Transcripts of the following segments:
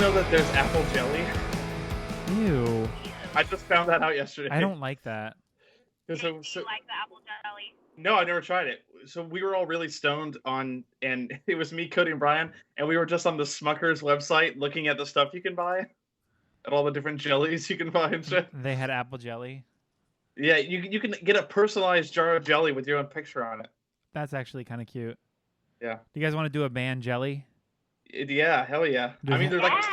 know that there's apple jelly? Ew. I just found that out yesterday. I don't like that. Do you like the apple jelly? No, I never tried it. So we were all really stoned on, and it was me, Cody, and Brian, and we were just on the Smucker's website looking at the stuff you can buy, and all the different jellies you can buy and shit. They had apple jelly. Yeah, you can get a personalized jar of jelly with your own picture on it. That's actually kind of cute. Yeah. Do you guys want to do a band jelly? Yeah, hell yeah. Do I mean, they're like, Yes.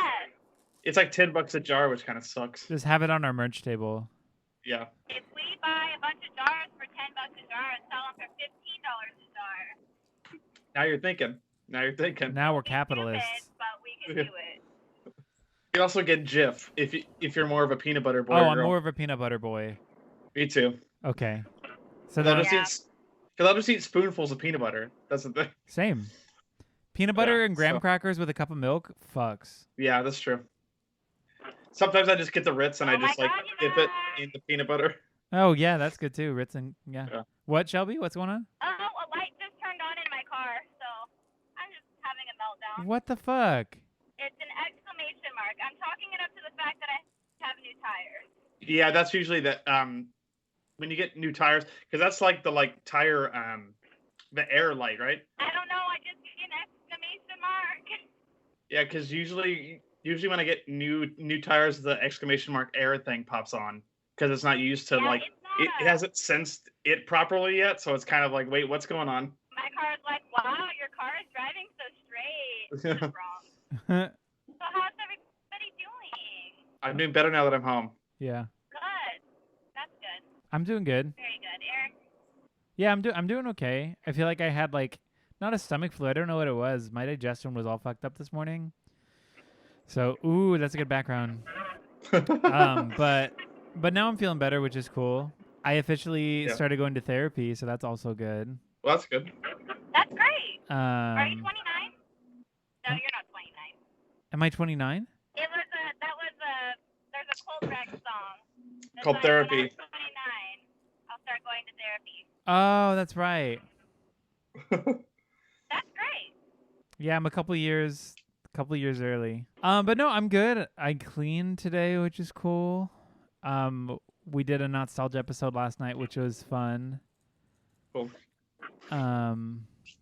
it's like $10 a jar, which kind of sucks. Just have it on our merch table. Yeah. If we buy a bunch of jars for $10 a jar and sell them for $15 a jar, Now you're thinking. Now we're stupid, capitalists. but we can do it. You can also get Jif if you're more of a peanut butter boy. Oh, or I'm girl. more of a peanut butter boy. Me too. Okay. So I'll then, just I'll just eat spoonfuls of peanut butter. That's the thing. same. Peanut butter Yeah, and graham so- crackers with a cup of milk? Fucks. Yeah, that's true. Sometimes I just get the Ritz and Oh I my just like God, dip it in the peanut butter. Oh, yeah, that's good too. Ritz and, yeah. Yeah. What, Shelby? What's going on? Oh, a light just turned on in my car, so I'm just having a meltdown. What the fuck? It's an exclamation mark. I'm chalking it up to the fact that I have new tires. Yeah, that's usually the when you get new tires, because that's like the tire the air light, right? I don't know. I just see an exclamation mark. Yeah, because usually when I get new tires, the exclamation mark air thing pops on because it's not used to Yeah, like it's not it hasn't sensed it properly yet, so it's kind of like, wait, what's going on? My car is like, wow, your car is driving so straight. This is wrong. So how's everybody doing? I'm doing better now that I'm home. Yeah. Good. That's good. I'm doing good. Very good. Eric? Yeah, I'm doing okay. I feel like I had not a stomach flu. I don't know what it was. My digestion was all fucked up this morning. So, ooh, that's a good background. But now I'm feeling better, which is cool. I officially started going to therapy, so that's also good. Well, that's good. That's great. Are you 29? Um, No, you're not 29. am I 29? There's a Cold Wreck song. That's Called like, Therapy. When I'm 29, I'll start going to therapy. Oh, that's right. That's great. Yeah, I'm a couple years early. But no, I'm good. I cleaned today, which is cool. We did a nostalgia episode last night, which was fun. Cool.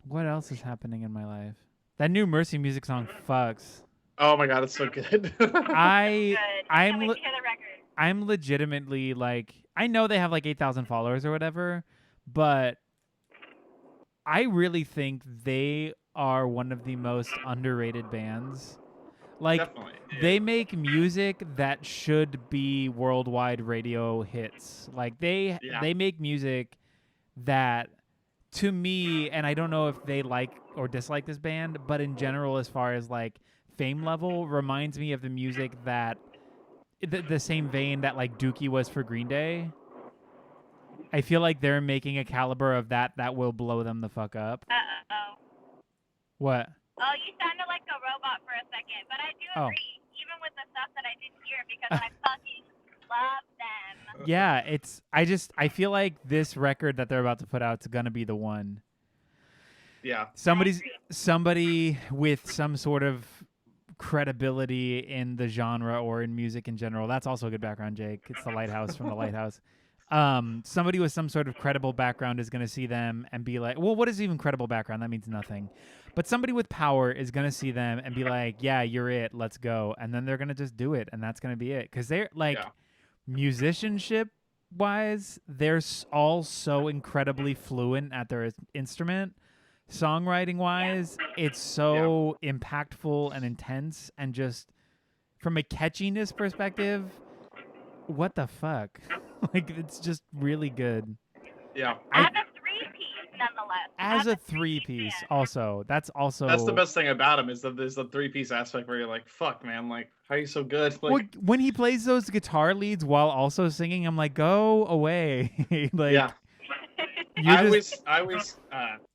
What else is happening in my life? That new Mercy music song fucks. Oh my god, it's so good. Good. I I'm can't wait le- to hear the record. I'm legitimately I know they have 8,000 followers or whatever, but I really think they are one of the most underrated bands. Definitely. They make music that should be worldwide radio hits. They make music that, to me, and I don't know if they like or dislike this band, but in general, as far as fame level, reminds me of the music that the same vein that Dookie was for Green Day. I feel like they're making a caliber of that will blow them the fuck up. Uh-oh. What? Oh, you sounded like a robot for a second, but I do Oh. agree, even with the stuff that I didn't hear, because I fucking love them. Yeah, I feel like this record that they're about to put out is gonna be the one. Yeah. Somebody with some sort of credibility in the genre or in music in general. That's also a good background, Jake. It's the Lighthouse from the Lighthouse. Somebody with some sort of credible background is going to see them and be like, well, what is even credible background? That means nothing. But somebody with power is going to see them and be like, yeah, you're it. Let's go. And then they're going to just do it. And that's going to be it. Because they're musicianship wise, they're all so incredibly fluent at their instrument. Songwriting wise, it's so impactful and intense. And just from a catchiness perspective, what the fuck? It's just really good. Yeah. As a three-piece, nonetheless. As a three-piece, also. That's the best thing about him is that there's the three-piece aspect where you're like, fuck, man, how are you so good? When he plays those guitar leads while also singing, I'm like, go away. Yeah. I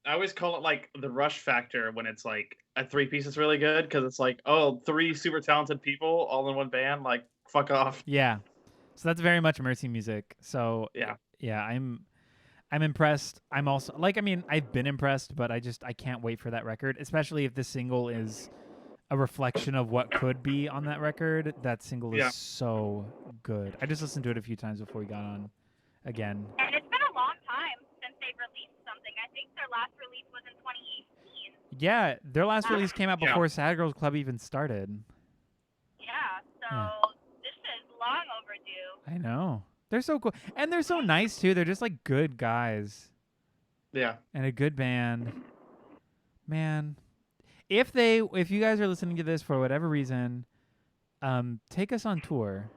I always call it the Rush factor when it's a three-piece is really good because it's three super talented people all in one band. Fuck off. Yeah. So that's very much Mercy music. So yeah, I'm impressed. I'm also I've been impressed, but I can't wait for that record, especially if this single is a reflection of what could be on that record. That single Yeah. is so good. I just listened to it a few times before we got on again. And it's been a long time since they've released something. I think their last release was in 2018. Yeah, their last release came out Yeah. before Sad Girls Club even started. Yeah, so Yeah. this is long overdue. I know. They're so cool. And they're so nice too. They're just like good guys Yeah. and a good band. Man, if you guys are listening to this for whatever reason, take us on tour.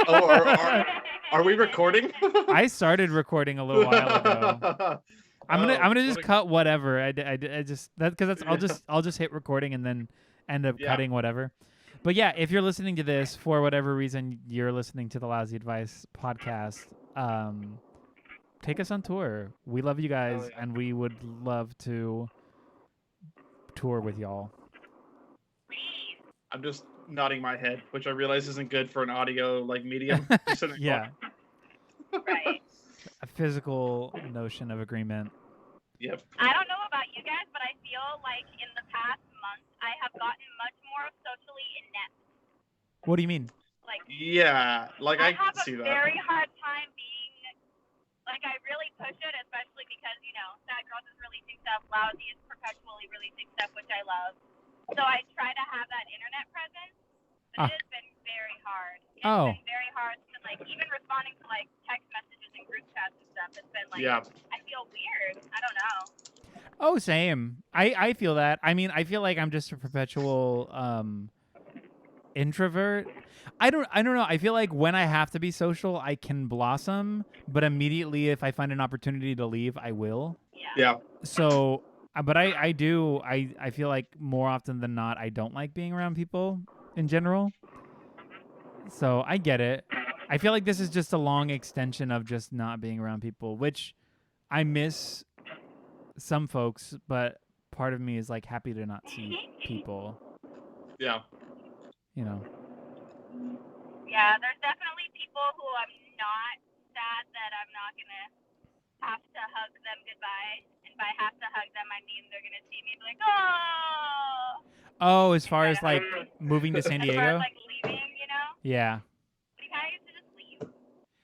Oh, are we recording? I started recording a little while ago. I'm gonna just cut whatever. I just that because that's I'll just hit recording and then end up cutting whatever. But yeah, if you're listening to this for whatever reason, you're listening to the Lousy Advice podcast. Take us on tour. We love you guys, and we would love to tour with y'all. I'm just nodding my head, which I realize isn't good for an audio like medium. Yeah, Right. a physical notion of agreement. Yep. I don't know about you guys, but I feel like in the past month I have gotten much more socially inept. What do you mean? Like, Yeah, like I have can see a that. very hard time being, like, I really push it, especially because, you know, Sad Girls is releasing stuff, Lousy is perpetually releasing stuff, which I love. So I try to have that internet presence, but it has been very hard. It's been very hard to, like, even responding to, like, text messages and group chats and stuff. It's been, like, I feel weird. I don't know. Oh, same. I feel that. I mean, I feel like I'm just a perpetual introvert. I don't know. I feel like when I have to be social, I can blossom, but immediately if I find an opportunity to leave, I will. Yeah. So, but I feel like more often than not, I don't like being around people in general. So I get it. I feel like this is just a long extension of just not being around people, which I miss some folks, but part of me is like happy to not see people. Yeah. You know. Yeah, there's definitely people who I'm not sad that I'm not going to have to hug them goodbye. And by have to hug them, I mean they're going to see me and be like, oh. Oh, as far as like moving to San As Diego? far as like leaving, you know? Yeah. But you kind of get to just leave.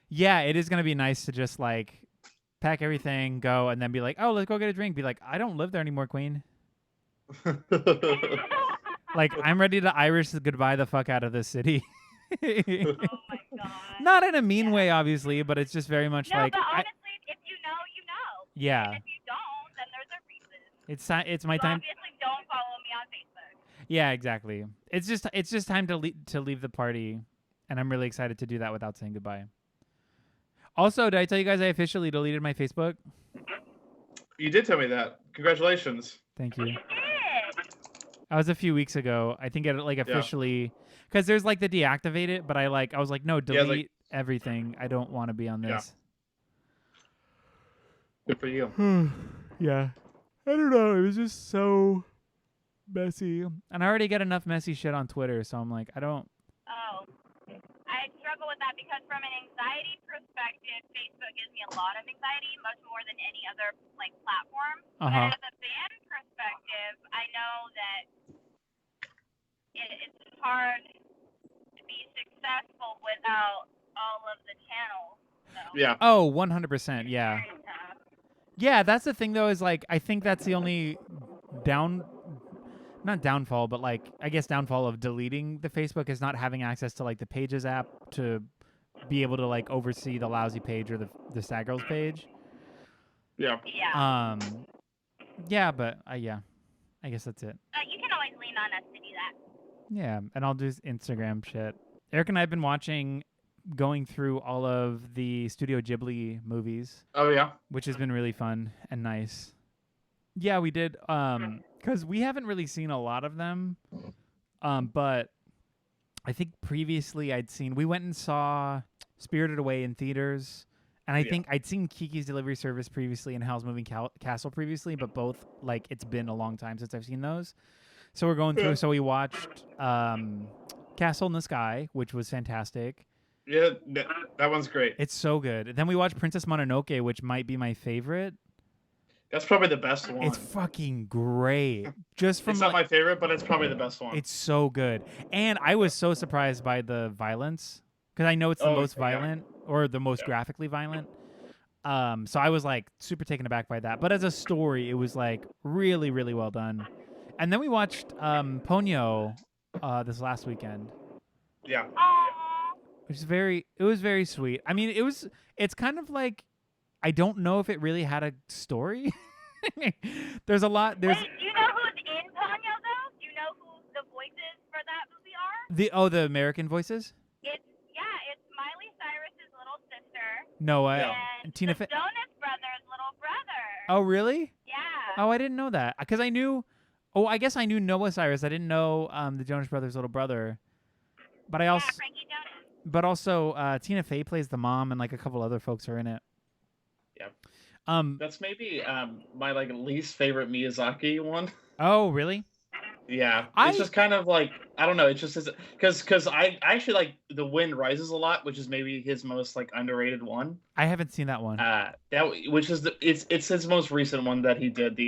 Yeah, it is going to be nice to just like pack everything, go, and then be like, oh, let's go get a drink. Be like, I don't live there anymore, Queen. Like, I'm ready to Irish goodbye the fuck out of this city. Oh my god. Not in a mean way, obviously, but it's just very much No, like. but honestly, if you know, you know. Yeah. And if you don't, then there's a reason. It's my You time. obviously don't follow me on Facebook. Yeah, exactly. It's just time to leave the party, and I'm really excited to do that without saying goodbye. Also, did I tell you guys I officially deleted my Facebook? You did tell me that. Congratulations. Thank you. You did. That was a few weeks ago. I think it like officially, because there's like the deactivate it, but I was like, no, delete everything. I don't want to be on this. Good for you. Yeah. I don't know. It was just so messy. And I already get enough messy shit on Twitter, so I'm like, I don't. Oh. I struggle with that because from an anxiety perspective, Facebook gives me a lot of anxiety, much more than any other like platform. Uh-huh. But as a band perspective, I know that it's hard to be successful without all of the channels. So. Yeah. Oh, 100%. Yeah. Yeah, that's the thing though, is like I think that's the only not downfall, but like I guess downfall of deleting the Facebook is not having access to like the Pages app to be able to like oversee the Lousy page or the Sad Girls page. Yeah. Yeah. Yeah, but yeah, I guess that's it. You can always lean on us to do that. Yeah, and I'll do Instagram shit. Eric and I have been going through all of the Studio Ghibli movies. Oh yeah. Which has been really fun and nice. Yeah, we did. Because we haven't really seen a lot of them. But I think previously we went and saw Spirited Away in theaters. And I think I'd seen Kiki's Delivery Service previously and Howl's Moving Castle previously, but both, like, it's been a long time since I've seen those. So we're going through. So we watched Castle in the Sky, which was fantastic. Yeah, that one's great. It's so good. Then we watched Princess Mononoke, which might be my favorite. That's probably the best one. It's fucking great. Just from It's not my favorite, but it's probably the best one. It's so good. And I was so surprised by the violence because I know it's the most violent or the most graphically violent. So I was like super taken aback by that. But as a story, it was like really, really well done. And then we watched Ponyo this last weekend. Yeah. Which is it was very sweet. I mean, it's kind of like, I don't know if it really had a story. There's a lot. Wait, do you know who's in Ponyo though? Do you know who the voices for that movie are? The American voices? It's Miley Cyrus's little sister. Noah and Tina the Jonas Brothers' little brother. Oh, really? Yeah. Oh, I didn't know that. Because I knew. Oh, I guess I knew Noah Cyrus. I didn't know the Jonas Brothers' little brother. But I also. Frankie Jonas. But also, Tina Fey plays the mom, and like a couple other folks are in it. Yeah. That's maybe my like least favorite Miyazaki one. Oh, really? Yeah. It's just kind of like, I don't know. It just is because I actually like The Wind Rises a lot, which is maybe his most like underrated one. I haven't seen that one. Which is it's his most recent one that he did.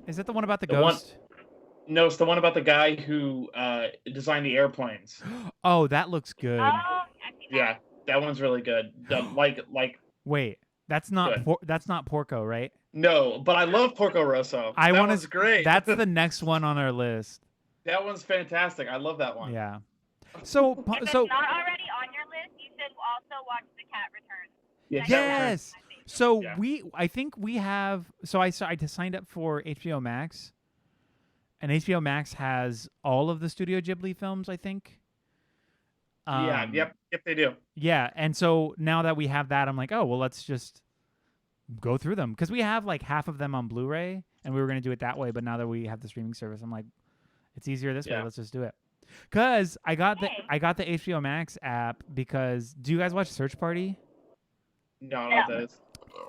Is that the one about the ghost? No, it's the one about the guy who designed the airplanes. Oh, that looks good. Yeah, that one's really good. Like. Wait, that's not Porco, right? No, but I love Porco Rosso. That one's great. That's the next one on our list. That one's fantastic. I love that one. Yeah. So if it's not already on your list, you should also watch The Cat Returns. Yes. So I think we have. So I signed up for HBO Max. And HBO Max has all of the Studio Ghibli films, I think. Yep, they do. Yeah, and so now that we have that, I'm like, oh, well, let's just go through them. Because we have like half of them on Blu-ray, and we were going to do it that way, but now that we have the streaming service, I'm like, it's easier this way, let's just do it. Because I got the HBO Max app because, do you guys watch Search Party? No, I don't know what that is.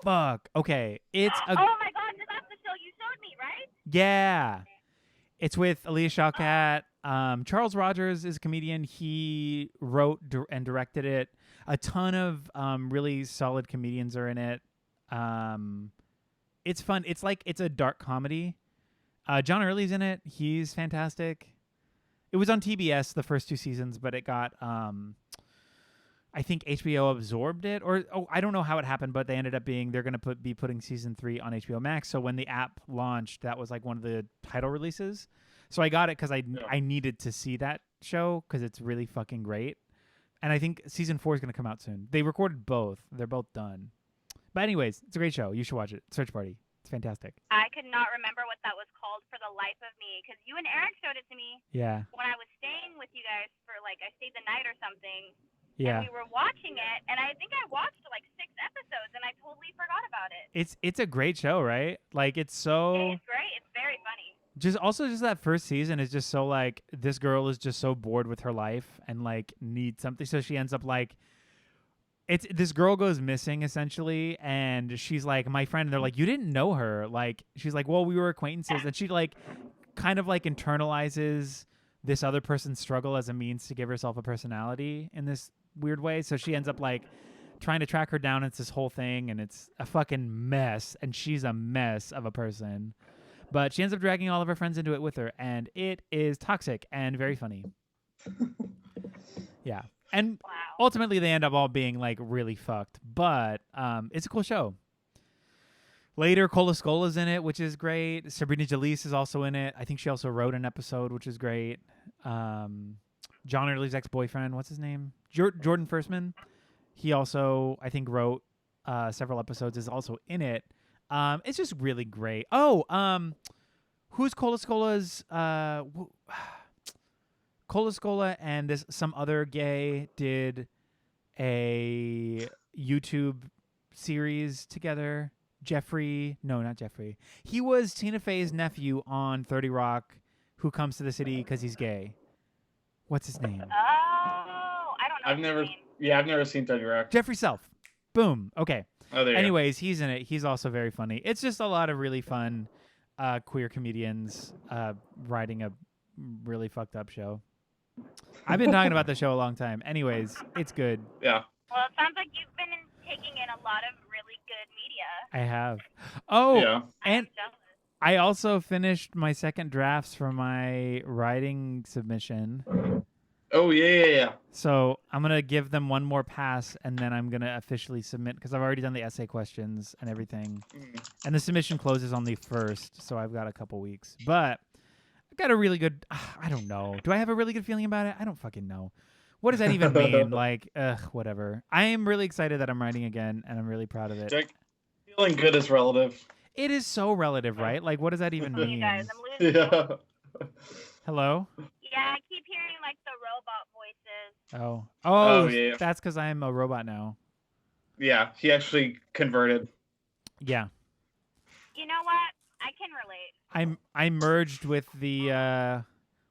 Fuck, okay. Oh my god, that's the show you showed me, right? Yeah. It's with Alicia Shawkat. Charles Rogers is a comedian. He wrote and directed it. A ton of really solid comedians are in it. It's fun. It's a dark comedy. John Early's in it. He's fantastic. It was on TBS the first 2 seasons, but it got I think HBO absorbed it, or I don't know how it happened, but they ended up they're going to be putting season 3 on HBO Max. So when the app launched, that was like one of the title releases. So I got it because I needed to see that show because it's really fucking great. And I think season 4 is going to come out soon. They recorded both. They're both done. But anyways, it's a great show. You should watch it. Search Party. It's fantastic. I could not remember what that was called for the life of me because you and Eric showed it to me. Yeah. When I was staying with you guys for I stayed the night or something. Yeah. And we were watching it, and I think I watched like 6 episodes, and I totally forgot about it. It's a great show, right? Like it's so. It's great. It's very funny. Just that first season is just so like this girl is just so bored with her life and like needs something, so she ends up like. This girl goes missing essentially, and she's like my friend, and they're like, you didn't know her, like she's like, well, we were acquaintances, and she like kind of like internalizes this other person's struggle as a means to give herself a personality in this weird way. So she ends up like trying to track her down. It's this whole thing, and it's a fucking mess, and she's a mess of a person, but she ends up dragging all of her friends into it with her, and it is toxic and very funny. Yeah. And ultimately they end up all being like really fucked, but it's a cool show. Later, Cola Scola's in it, which is great. Sabrina Jalise is also in it. I think she also wrote an episode, which is great. John Early's ex-boyfriend, what's his name? Jordan Firstman. He also, I think, wrote several episodes, is also in it. It's just really great. Who's Cola Scola's... Cola Scola and some other gay did a YouTube series together. No, not Jeffrey. He was Tina Fey's nephew on 30 Rock, who comes to the city because he's gay. What's his name? Oh, I don't know. I've never seen 30 Rock. Jeffrey Self. Boom. Okay. Oh, there you Anyways, he's in it. He's also very funny. It's just a lot of really fun queer comedians writing a really fucked up show. I've been talking about the show a long time. Anyways, it's good. Yeah. Well, it sounds like you've been taking in a lot of really good media. I have. Oh, Yeah. and I'm jealous. I also finished my second drafts for my writing submission. Oh yeah. So I'm going to give them one more pass, and then I'm going to officially submit, because I've already done the essay questions and everything. And the submission closes on the 1st, so I've got a couple weeks. But I got a really good, I don't know. Do I have a really good feeling about it? I don't fucking know. What does that even mean? Like, whatever. I am really excited that I'm writing again, and I'm really proud of it. Jack, feeling good is relative. It is so relative, right? Like, what does that even You mean? guys, I'm losing. Yeah. Hello? Yeah, I keep hearing like the robot voices. Oh, yeah. That's because I'm a robot now. Yeah, he actually converted. Yeah. You know what? I can relate. I merged with the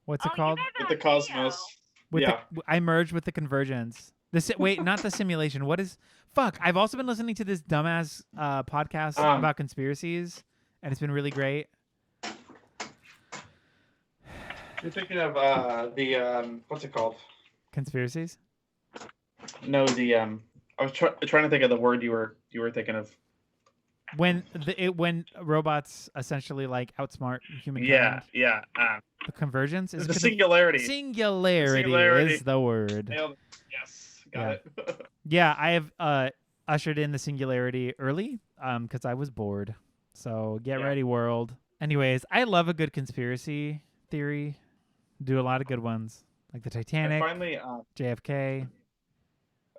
what's it called? You guys With are the cosmos. With Yeah. I merged with the convergence. Wait, not the simulation. What is? Fuck! I've also been listening to this dumbass podcast about conspiracies, and it's been really great. You're thinking of the what's it called? Conspiracies? No, the I was trying to think of the word you were thinking of. When robots essentially like outsmart humankind. Yeah. The convergence is The singularity. Singularity is the word. Nailed it. Yes, got it. Yeah, I have ushered in the singularity early because I was bored. So get ready, world. Anyways, I love a good conspiracy theory. Do a lot of good ones, like the Titanic, Finally, JFK.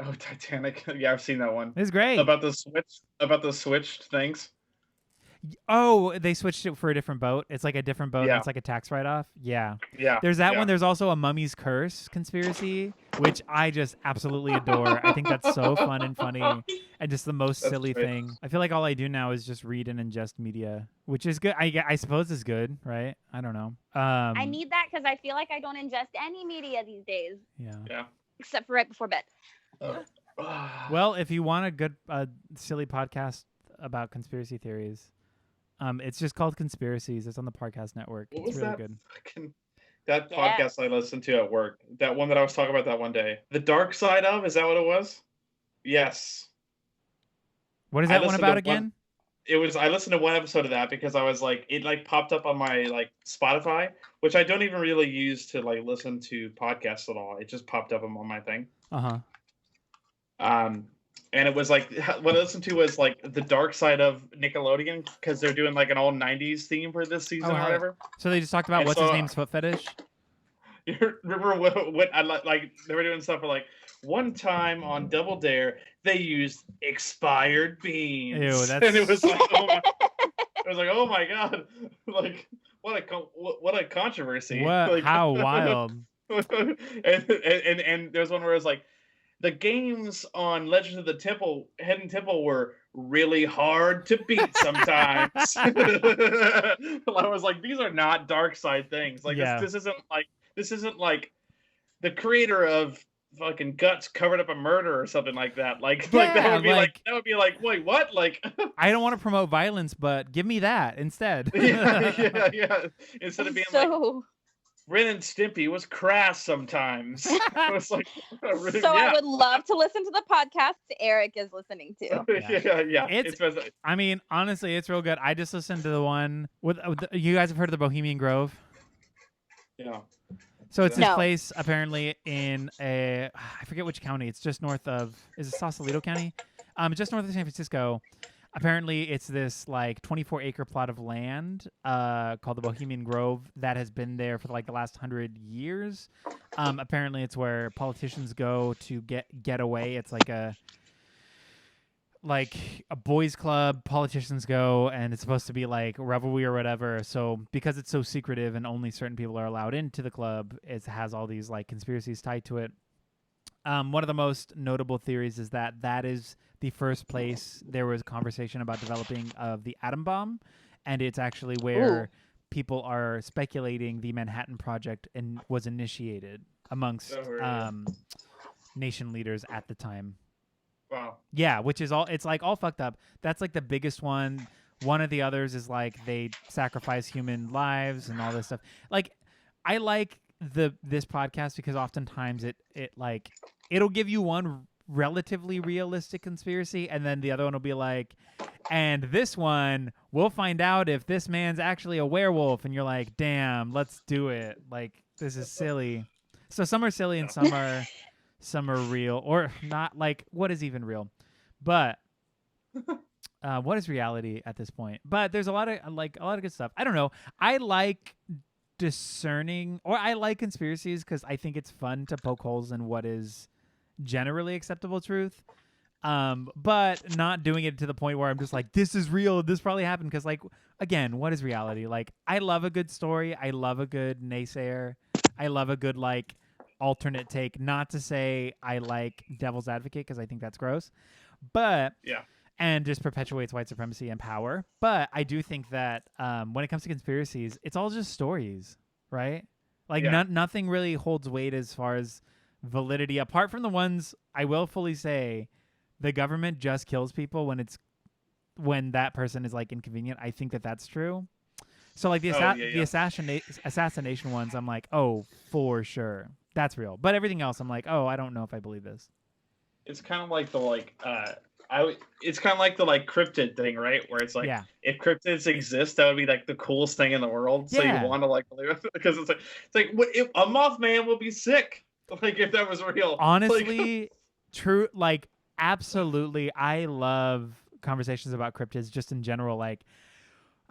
Oh, Titanic. Yeah, I've seen that one. It's great. About the switched things. Oh, they switched it for a different boat. It's like a different boat. Yeah. And it's like a tax write-off. Yeah. Yeah. There's that yeah. one. There's also a Mummy's Curse conspiracy, which I just absolutely adore. I think that's so fun and funny and just the most silly thing. I feel like all I do now is just read and ingest media, which is good. I suppose is good, right? I don't know. I need that because I feel like I don't ingest any media these days. Yeah. Except for right before bed. Well, if you want a good silly podcast about conspiracy theories, it's just called Conspiracies. It's on the Podcast Network. What It's was really that good. That podcast I listened to at work? That one that I was talking about that one day. The Dark Side of? Is that what it was? Yes. What is that one about again? I listened to one episode of that because I was like, it like popped up on my like Spotify, which I don't even really use to like listen to podcasts at all. It just popped up on my thing. And it was like what I listened to was like the Dark Side of Nickelodeon because they're doing like an all '90s theme for this season or whatever. So they just talked about what's his name's foot fetish. You remember what I like? They were doing stuff for like one time on Double Dare they used expired beans. Ew, that's... and it was like oh my god, like what a controversy. What? Like, how wild. and there's one where it's like the games on Legends of the Hidden Temple were really hard to beat sometimes. I was like, these are not dark side things. Like this isn't like the creator of fucking Guts covered up a murder or something like that. Like that would be like, wait, what? Like I don't want to promote violence, but give me that instead. yeah. Instead of being like Ren and Stimpy was crass sometimes. I was like, really, I would love to listen to the podcast Eric is listening to. Yeah. I mean, honestly, it's real good. I just listened to the one with you guys have heard of the Bohemian Grove? Yeah. So it's this place apparently in I forget which county. It's just north of, is it Sausalito County? Just north of San Francisco. Apparently, it's this like 24-acre plot of land called the Bohemian Grove that has been there for like the last 100 years. Apparently, it's where politicians go to get away. It's like a boys' club. Politicians go, and it's supposed to be like revelry or whatever. So because it's so secretive and only certain people are allowed into the club, it has all these like conspiracies tied to it. One of the most notable theories is that is the first place there was conversation about developing of the atom bomb, and it's actually where people are speculating the Manhattan Project was initiated amongst nation leaders at the time. Wow. Yeah, which is it's like all fucked up. That's like the biggest one. One of the others is like they sacrifice human lives and all this stuff. Like I like this podcast because oftentimes it like it'll give you one relatively realistic conspiracy, and then the other one will be like, and this one we'll find out if this man's actually a werewolf, and you're like, damn, let's do it. Like, this is silly. So some are silly and some are real, or not. Like, what is even real? But what is reality at this point? But there's a lot of good stuff. I don't know. I like discerning, or I like conspiracies because I think it's fun to poke holes in what is generally acceptable truth. But not doing it to the point where I'm just like, this is real, this probably happened. Because, like, again, what is reality? Like, I love a good story. I love a good naysayer. I love a good, like, alternate take. Not to say I like devil's advocate, because I think that's gross. But Yeah. And just perpetuates white supremacy and power. But I do think that when it comes to conspiracies, it's all just stories, right? Like, nothing really holds weight as far as validity, apart from the ones I will fully say the government just kills people when that person is, like, inconvenient. I think that that's true. So, like, the assassination ones, I'm like, oh, for sure, that's real. But everything else, I'm like, oh, I don't know if I believe this. It's kind of like the it's kind of like the cryptid thing, right? Where it's like, if cryptids exist, that would be like the coolest thing in the world. So you want to believe it, because it's like if a Mothman would be sick, like, if that was real. Honestly, true. Like, absolutely, I love conversations about cryptids just in general. Like,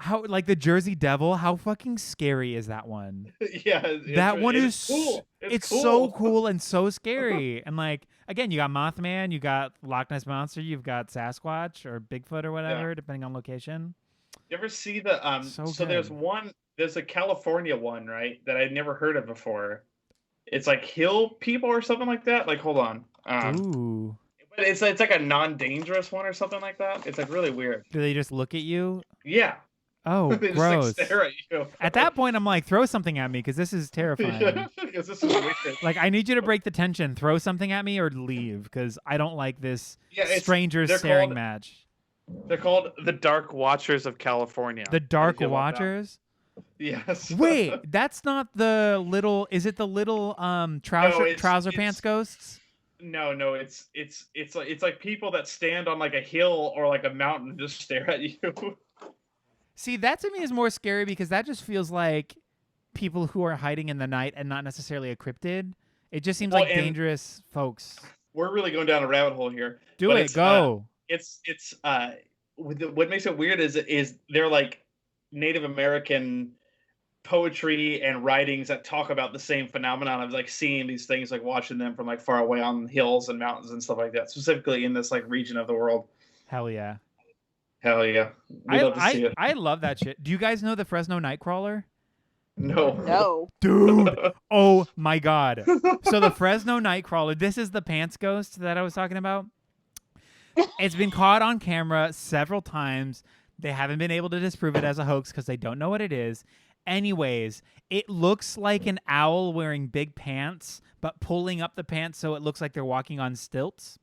how, like, the Jersey Devil, how fucking scary is that one? Yeah, that one is cool. It's cool. so cool and so scary. And, like, again, you got Mothman, you got Loch Ness Monster, you've got Sasquatch or Bigfoot or whatever, depending on location. You ever see the so there's a California one, right, that I'd never heard of before. It's like hill people or something like that. Like, hold on. Ooh. But it's like a non-dangerous one or something like that. It's like really weird. Do they just look at you? Yeah. Oh, they gross. Just, like, stare at you. At that point, I'm like, throw something at me, because this is terrifying. Because this is weird. Like, I need you to break the tension. Throw something at me or leave, because I don't like this strangers staring match. They're called the Dark Watchers of California. The Dark Watchers? Yes. Wait, that's not the little... Is it the little trouser pants ghosts? No, it's like people that stand on, like, a hill or, like, a mountain and just stare at you. See, that to me is more scary, because that just feels like people who are hiding in the night and not necessarily a cryptid. It just seems like dangerous folks. We're really going down a rabbit hole here. Go. What makes it weird is they're like Native American poetry and writings that talk about the same phenomenon of, like, seeing these things, like watching them from, like, far away on hills and mountains and stuff like that, specifically in this, like, region of the world. Hell yeah. Hell yeah. We'd love to see it. I love that shit. Do you guys know the Fresno Nightcrawler? No. Dude. Oh my God. So the Fresno Nightcrawler, this is the pants ghost that I was talking about. It's been caught on camera several times. They haven't been able to disprove it as a hoax because they don't know what it is. Anyways, it looks like an owl wearing big pants, but pulling up the pants so it looks like they're walking on stilts.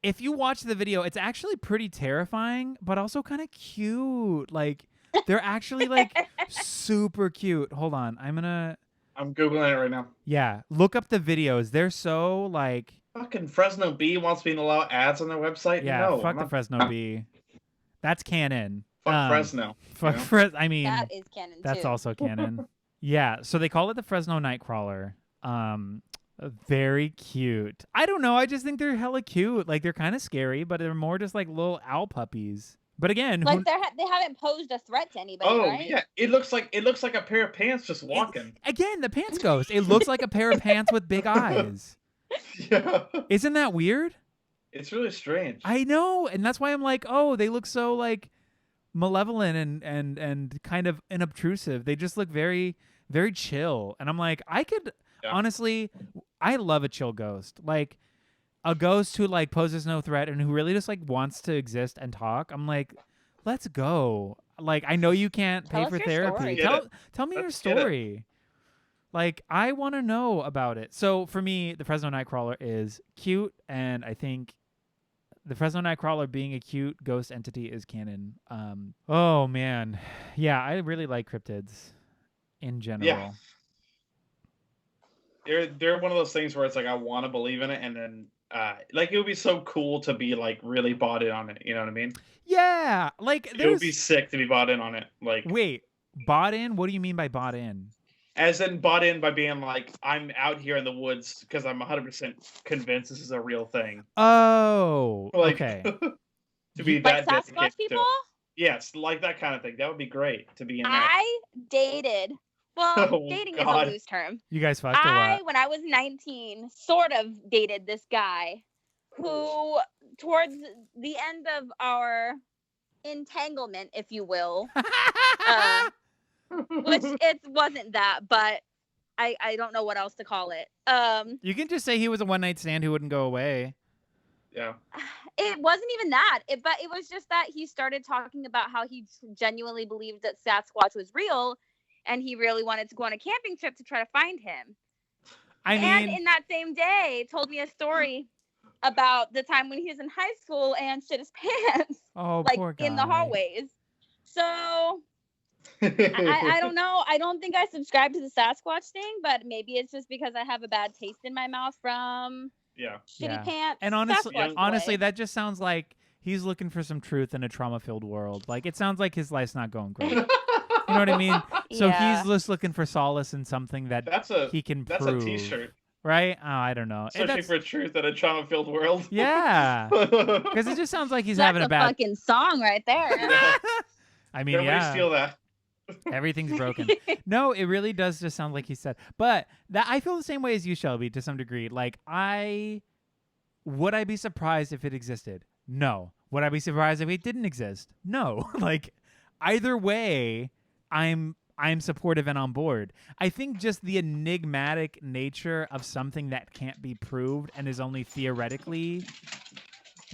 If you watch the video, it's actually pretty terrifying, but also kind of cute. Like, they're actually, like, super cute. Hold on. I'm Googling it right now. Yeah. Look up the videos. They're so, like... Fucking Fresno Bee wants me to allow ads on their website? Yeah, no, fuck the Fresno Bee. That's canon. Fuck Fresno. Fuck I mean... That is canon, That's too. also canon. Yeah, so they call it the Fresno Nightcrawler. Very cute. I don't know. I just think they're hella cute. Like, they're kind of scary, but they're more just like little owl puppies. But again, like, they haven't posed a threat to anybody, right? Oh yeah, it looks like a pair of pants just walking. Again, the pants ghost. It looks like a pair of pants with big eyes. Yeah. Isn't that weird? It's really strange. I know, and that's why I'm like, oh, they look so, like, malevolent and kind of unobtrusive. They just look very, very chill, and I'm like, I could. Honestly, I love a chill ghost. Like, a ghost who, like, poses no threat and who really just, like, wants to exist and talk. I'm like, let's go. Like, I know you can't pay for therapy. Tell me your story. Like, I want to know about it. So, for me, the Fresno Nightcrawler is cute, and I think the Fresno Nightcrawler being a cute ghost entity is canon. Oh, man. Yeah, I really like cryptids in general. Yeah. They're one of those things where it's like I want to believe in it, and then like it would be so cool to be like really bought in on it. You know what I mean? Yeah, like It would be sick to be bought in on it. Like, wait, bought in? What do you mean by bought in? as in bought in by being like, I'm out here in the woods because I'm 100% convinced this is a real thing. Oh, Like, okay. to be Like that dedicated Sasquatch to people? it. Yes, like that kind of thing. That would be great to be in that. I dated. Well, Oh, dating God. is a loose term. You guys fucked or what? When I was 19, sort of dated this guy who, towards the end of our entanglement, if you will, which it wasn't that, but I don't know what else to call it. You can just say he was a one night stand who wouldn't go away. Yeah. It wasn't even that, but it was just that he started talking about how he genuinely believed that Sasquatch was real, and he really wanted to go on a camping trip to try to find him. And in that same day, told me a story about the time when he was in high school and shit his pants, like poor guy. in the hallways. So I don't know. I don't think I subscribe to the Sasquatch thing, but maybe it's just because I have a bad taste in my mouth from shitty pants. And honestly, boy. that just sounds like he's looking for some truth in a trauma-filled world. Like, it sounds like his life's not going great. You know what I mean? So he's just looking for solace in something that he can prove. That's a t-shirt. Right? Oh, I don't know. Searching for truth in a trauma-filled world. Yeah. Because it just sounds like he's having a bad... fucking song right there. I mean, Everybody steal that. Everything's broken. No, it really does just sound like he said. But that I feel the same way as you, Shelby, to some degree. Like, would I be surprised if it existed? No. Would I be surprised if it didn't exist? No. Like, either way, I'm supportive and on board. I think just the enigmatic nature of something that can't be proved and is only theoretically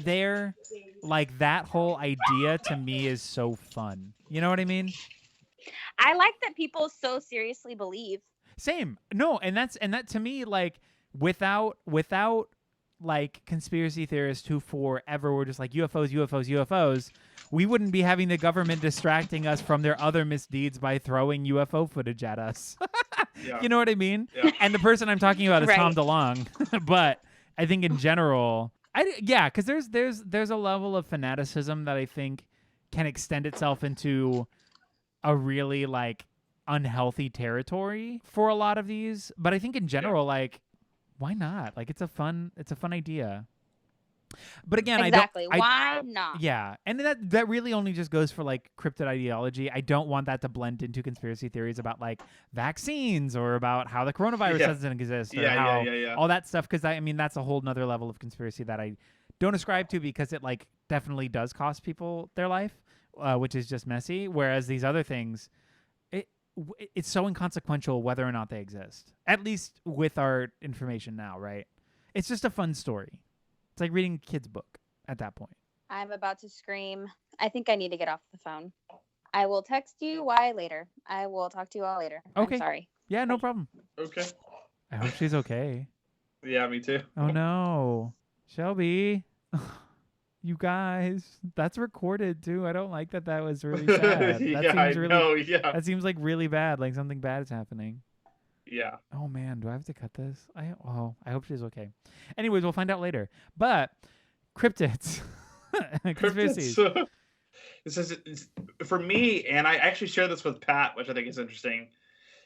there, like that whole idea to me is so fun. You know what I mean? I like that people so seriously believe. Same. No, and that to me, like, without like conspiracy theorists who forever were just like UFOs, we wouldn't be having the government distracting us from their other misdeeds by throwing UFO footage at us. You know what I mean? Yeah. And the person I'm talking about is Right. Tom DeLonge. But I think in general, because there's a level of fanaticism that I think can extend itself into a really like unhealthy territory for a lot of these. But I think in general, like, why not? Like, it's a fun idea. But again, exactly. Why not? Yeah, and that really only just goes for like cryptid ideology. I don't want that to blend into conspiracy theories about like vaccines or about how the coronavirus doesn't exist or how all that stuff. Because I mean, that's a whole nother level of conspiracy that I don't ascribe to because it like definitely does cost people their life, which is just messy. Whereas these other things, it's so inconsequential whether or not they exist. At least with our information now, right? It's just a fun story. It's like reading a kid's book at that point. I'm about to scream. I think I need to get off the phone. I will text you why later. I will talk to you all later. Okay. I'm sorry. Yeah, no problem. Okay. I hope she's okay. Yeah, me too. Oh, no. Shelby. You guys. That's recorded, too. I don't like that was really sad. That seems like really bad. Like something bad is happening. Yeah. Oh, man. Do I have to cut this? I hope she's okay. Anyways, we'll find out later. But cryptids. Conspiracies. This is for me, and I actually share this with Pat, which I think is interesting,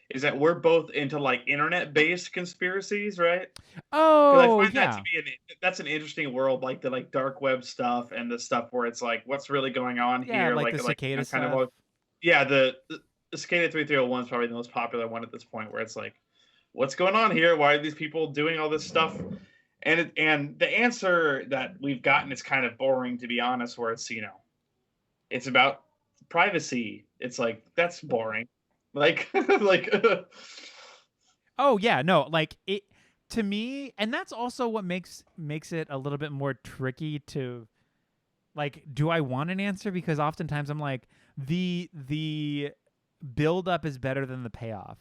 is that we're both into like internet-based conspiracies, right? Oh, I find that to be that's an interesting world, like the like dark web stuff and the stuff where it's like, what's really going on here? Like the cicada stuff. The Cicada 3301 is probably the most popular one at this point, where it's like, what's going on here? Why are these people doing all this stuff? And the answer that we've gotten is kind of boring, to be honest, where it's, it's about privacy. It's like, that's boring. Like, oh yeah, no, like it to me, and that's also what makes it a little bit more tricky to, like, do I want an answer? Because oftentimes I'm like, the build up is better than the payoff.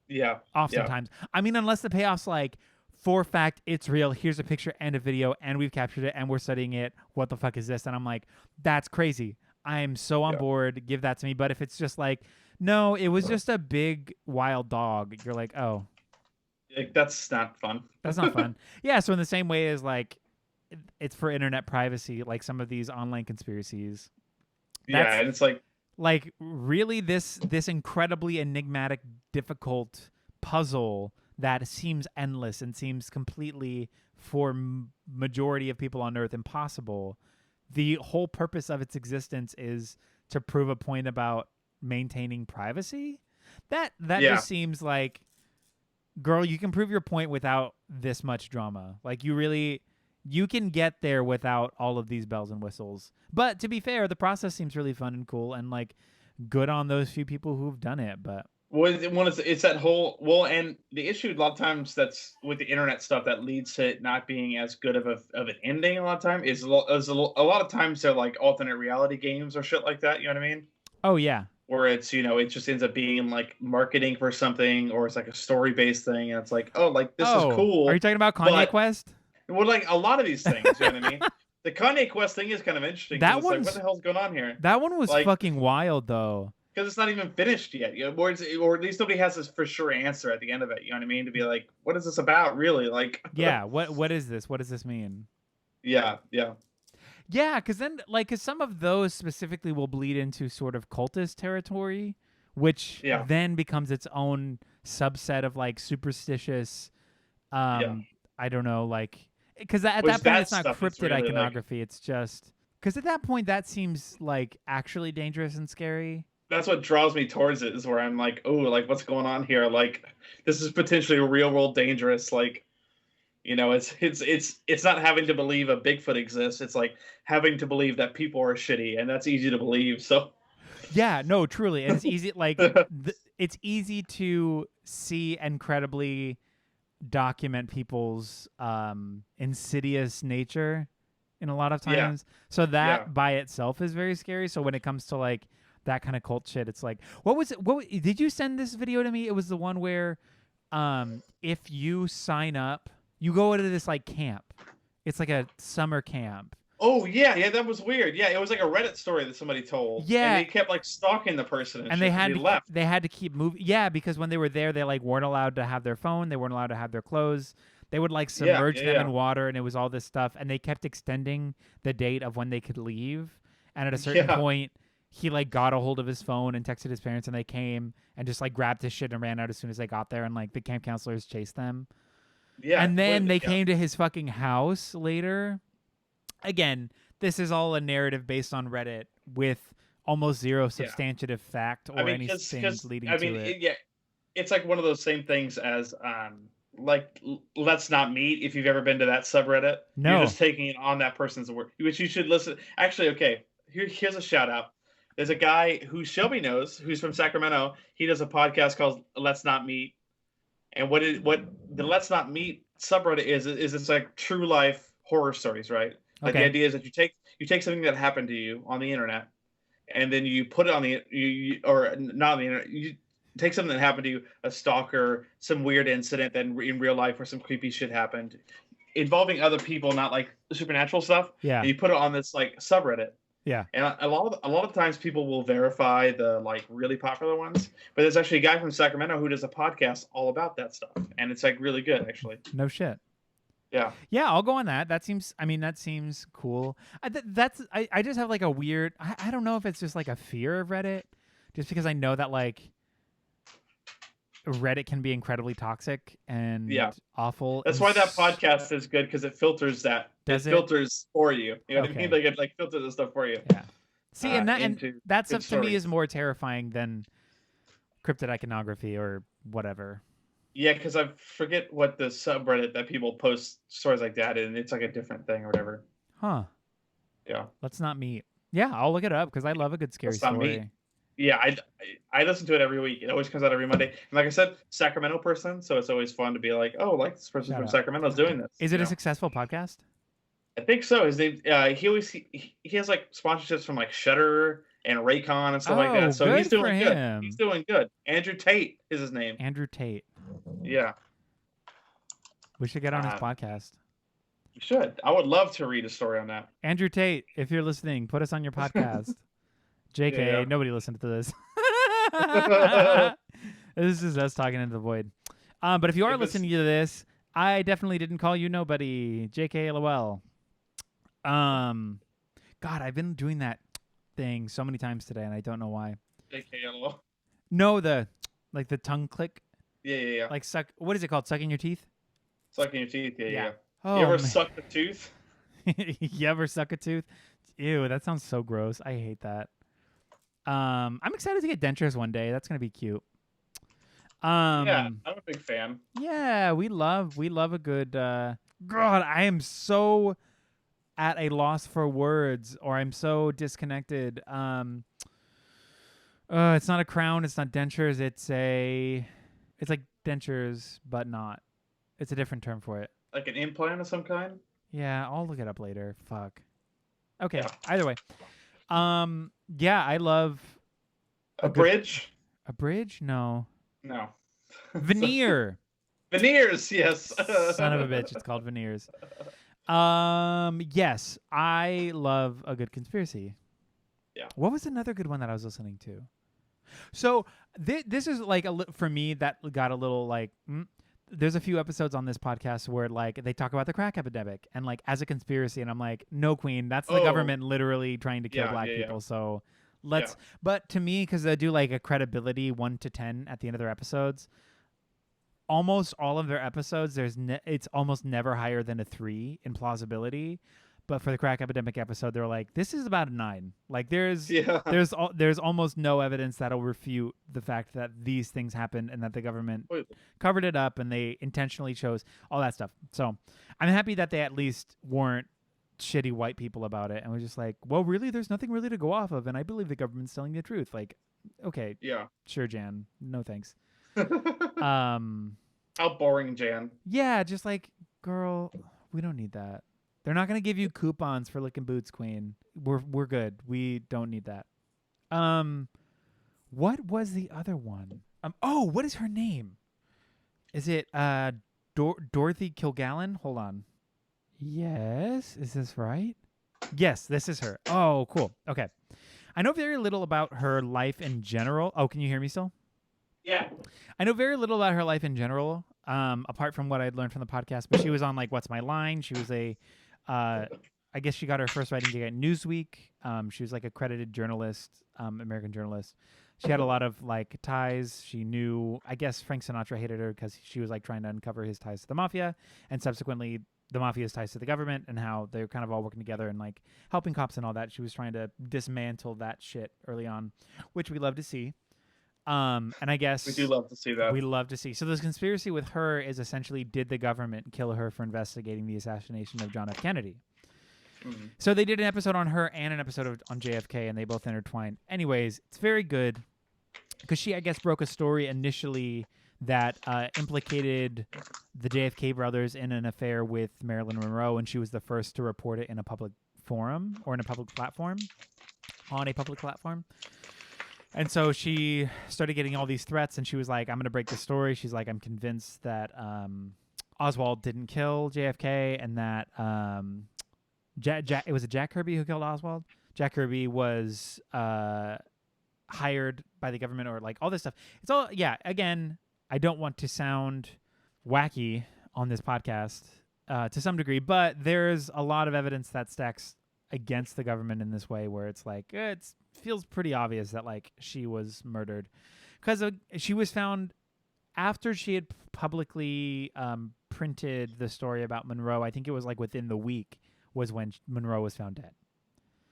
Yeah. Oftentimes. Yeah. I mean, unless the payoff's like, for fact, it's real. Here's a picture and a video, and we've captured it, and we're studying it. What the fuck is this? And I'm like, that's crazy. I'm so on board. Give that to me. But if it's just like, no, it was just a big wild dog, you're like, oh, Like, that's not fun. That's not fun. Yeah, so in the same way as like it's for internet privacy, like some of these online conspiracies. Yeah, and it's like really this incredibly enigmatic, difficult puzzle that seems endless and seems completely for majority of people on Earth impossible. The whole purpose of its existence is to prove a point about maintaining privacy. That just seems like, girl, you can prove your point without this much drama. Like you can get there without all of these bells and whistles. But to be fair, the process seems really fun and cool, and like good on those few people who've done it. But it's that whole and the issue a lot of times that's with the internet stuff that leads to it not being as good of an ending a lot of time is a lot of times they're like alternate reality games or shit like that. You know what I mean? Oh yeah. Where it's, it just ends up being like marketing for something, or it's like a story based thing, and it's like, oh, like this is cool. Are you talking about Kanye Quest? Well, like a lot of these things, you know what I mean? The Kanye Quest thing is kind of interesting. That one's like, what the hell's going on here? That one was like, fucking wild, though. Because it's not even finished yet, or at least nobody has this for sure answer at the end of it. You know what I mean? To be like, what is this about, really? Like, yeah, what is this? What does this mean? Yeah. Yeah, because then, like, cause some of those specifically will bleed into sort of cultist territory, which then becomes its own subset of like superstitious. I don't know, like, because at that point it's not cryptid really iconography. Like, it's just because at that point that seems like actually dangerous and scary. That's what draws me towards it, is where I'm like, oh, like what's going on here? Like, this is potentially real world dangerous. Like, it's not having to believe a Bigfoot exists. It's like having to believe that people are shitty, and that's easy to believe. So, yeah, no, truly, and it's easy. Like, it's easy to see and credibly document people's insidious nature in a lot of times. So that by itself is very scary. So when it comes to like that kind of cult shit, it's like, what did you send this video to me? It was the one where if you sign up, you go into this like camp. It's like a summer camp. Oh yeah, that was weird. Yeah, it was like a Reddit story that somebody told. Yeah, and they kept like stalking the person, and they had to keep moving. Yeah, because when they were there, they like weren't allowed to have their phone. They weren't allowed to have their clothes. They would like submerge them in water, and it was all this stuff. And they kept extending the date of when they could leave. And at a certain point, he like got a hold of his phone and texted his parents, and they came and just like grabbed his shit and ran out as soon as they got there. And like the camp counselors chased them. Yeah, and then they came to his fucking house later. Again, this is all a narrative based on Reddit with almost zero substantive fact or anything leading to it. It's like one of those same things as like Let's Not Meet. If you've ever been to that subreddit, you're just taking it on that person's word, which you should listen. Actually, okay, here's a shout out. There's a guy who Shelby knows, who's from Sacramento. He does a podcast called Let's Not Meet, and what the Let's Not Meet subreddit is it's like true life horror stories, right? Like the idea is that you take something that happened to you on the internet, and then you put it on or not on the internet. You take something that happened to you, a stalker, some weird incident that in real life where some creepy shit happened, involving other people, not like supernatural stuff. Yeah. And you put it on this like subreddit. Yeah. And a lot of times people will verify the like really popular ones, but there's actually a guy from Sacramento who does a podcast all about that stuff, and it's like really good actually. No shit. Yeah. Yeah, I'll go on that. That seems cool. I just have like a weird, I don't know if it's just like a fear of Reddit, just because I know that like Reddit can be incredibly toxic and awful. That's why that podcast is good, because it filters that. Filters for you. You know what I mean? Like it like filters the stuff for you. Yeah. See, and that stuff to me is more terrifying than cryptid iconography or whatever. Yeah, because I forget what the subreddit that people post stories like that in. It's like a different thing or whatever. Huh. Yeah. Let's Not Meet. Yeah, I'll look it up because I love a good scary story. Yeah, I listen to it every week. It always comes out every Monday. And like I said, Sacramento person, so it's always fun to be like, oh, like this person from Sacramento's doing this. Is it a successful podcast? I think so. His name, he has like sponsorships from like Shudder and Raycon and stuff like that. So he's doing good. He's doing good. Andrew Tate is his name. Andrew Tate. Yeah. We should get on his podcast. You should. I would love to read a story on that. Andrew Tate, if you're listening, put us on your podcast. JK, nobody listened to this. This is us talking into the void. But if you are If it's- listening to this, I definitely didn't call you nobody. JK LOL. God, I've been doing that thing so many times today, and I don't know why. AKLO. No, the tongue click, Yeah. like suck. What is it called? Sucking your teeth. Sucking your teeth. Yeah. Oh, You ever man. suck the tooth? You ever suck a tooth? Ew, that sounds so gross. I hate that. I'm excited to get dentures one day. That's gonna be cute. Yeah, I'm a big fan. Yeah, we love a good. God, I am so at a loss for words, or I'm so disconnected. It's not a crown. It's not dentures. It's like dentures, but not. It's a different term for it. Like an implant of some kind? Yeah, I'll look it up later. Fuck. Okay. Yeah. Either way. Yeah, I love A bridge? a bridge. No. No. Veneer. Veneers, yes. Son of a bitch. It's called veneers. Yes, I love a good conspiracy. Yeah. What was another good one that I was listening to? So this is like for me that got a little like. There's a few episodes on this podcast where like they talk about the crack epidemic and like as a conspiracy, and I'm like, no, Queen, that's the government literally trying to kill black people. So let's. But to me, because they do like a credibility 1 to 10 at the end of their episodes. Almost all of their episodes, it's almost never higher than a 3 in plausibility. But for the crack epidemic episode, they're like, this is about a 9. Like there's almost no evidence that'll refute the fact that these things happened and that the government covered it up and they intentionally chose all that stuff. So I'm happy that they at least weren't shitty white people about it and was just like, well, really, there's nothing really to go off of, and I believe the government's telling the truth. Like, okay, sure, Jan, no thanks. How boring, Jan. Yeah, just like, girl, we don't need that. They're not gonna give you coupons for licking boots, Queen. We're good. We don't need that. What was the other one? What is her name? Is it Dorothy Kilgallen? Hold on. Yes, is this right? Yes, this is her. Oh, cool. Okay. I know very little about her life in general. Oh, can you hear me still? Yeah. I know very little about her life in general, apart from what I'd learned from the podcast. But she was on like What's My Line? She was I guess she got her first writing gig at Newsweek. She was like a credited journalist, American journalist. She had a lot of like ties. She knew, I guess Frank Sinatra hated her because she was like trying to uncover his ties to the mafia, and subsequently the mafia's ties to the government, and how they're kind of all working together and like helping cops and all that. She was trying to dismantle that shit early on, which we love to see. And I guess we do love to see that. We love to see. So this conspiracy with her is essentially, did the government kill her for investigating the assassination of John F. Kennedy? Mm-hmm. So they did an episode on her and an episode on JFK, and they both intertwined. Anyways, it's very good because she, I guess, broke a story initially that implicated the JFK brothers in an affair with Marilyn Monroe, and she was the first to report it in a public forum or in a public platform, on a public platform. And so she started getting all these threats, and she was like, I'm going to break the story. She's like, I'm convinced that Oswald didn't kill JFK, and that it was Jack Kirby who killed Oswald. Jack Kirby was hired by the government, or like all this stuff. It's all, again, I don't want to sound wacky on this podcast to some degree, but there's a lot of evidence that stacks against the government in this way, where it's like, it feels pretty obvious that like she was murdered, because she was found after she had publicly printed the story about Monroe. I think it was like within the week was when Monroe was found dead.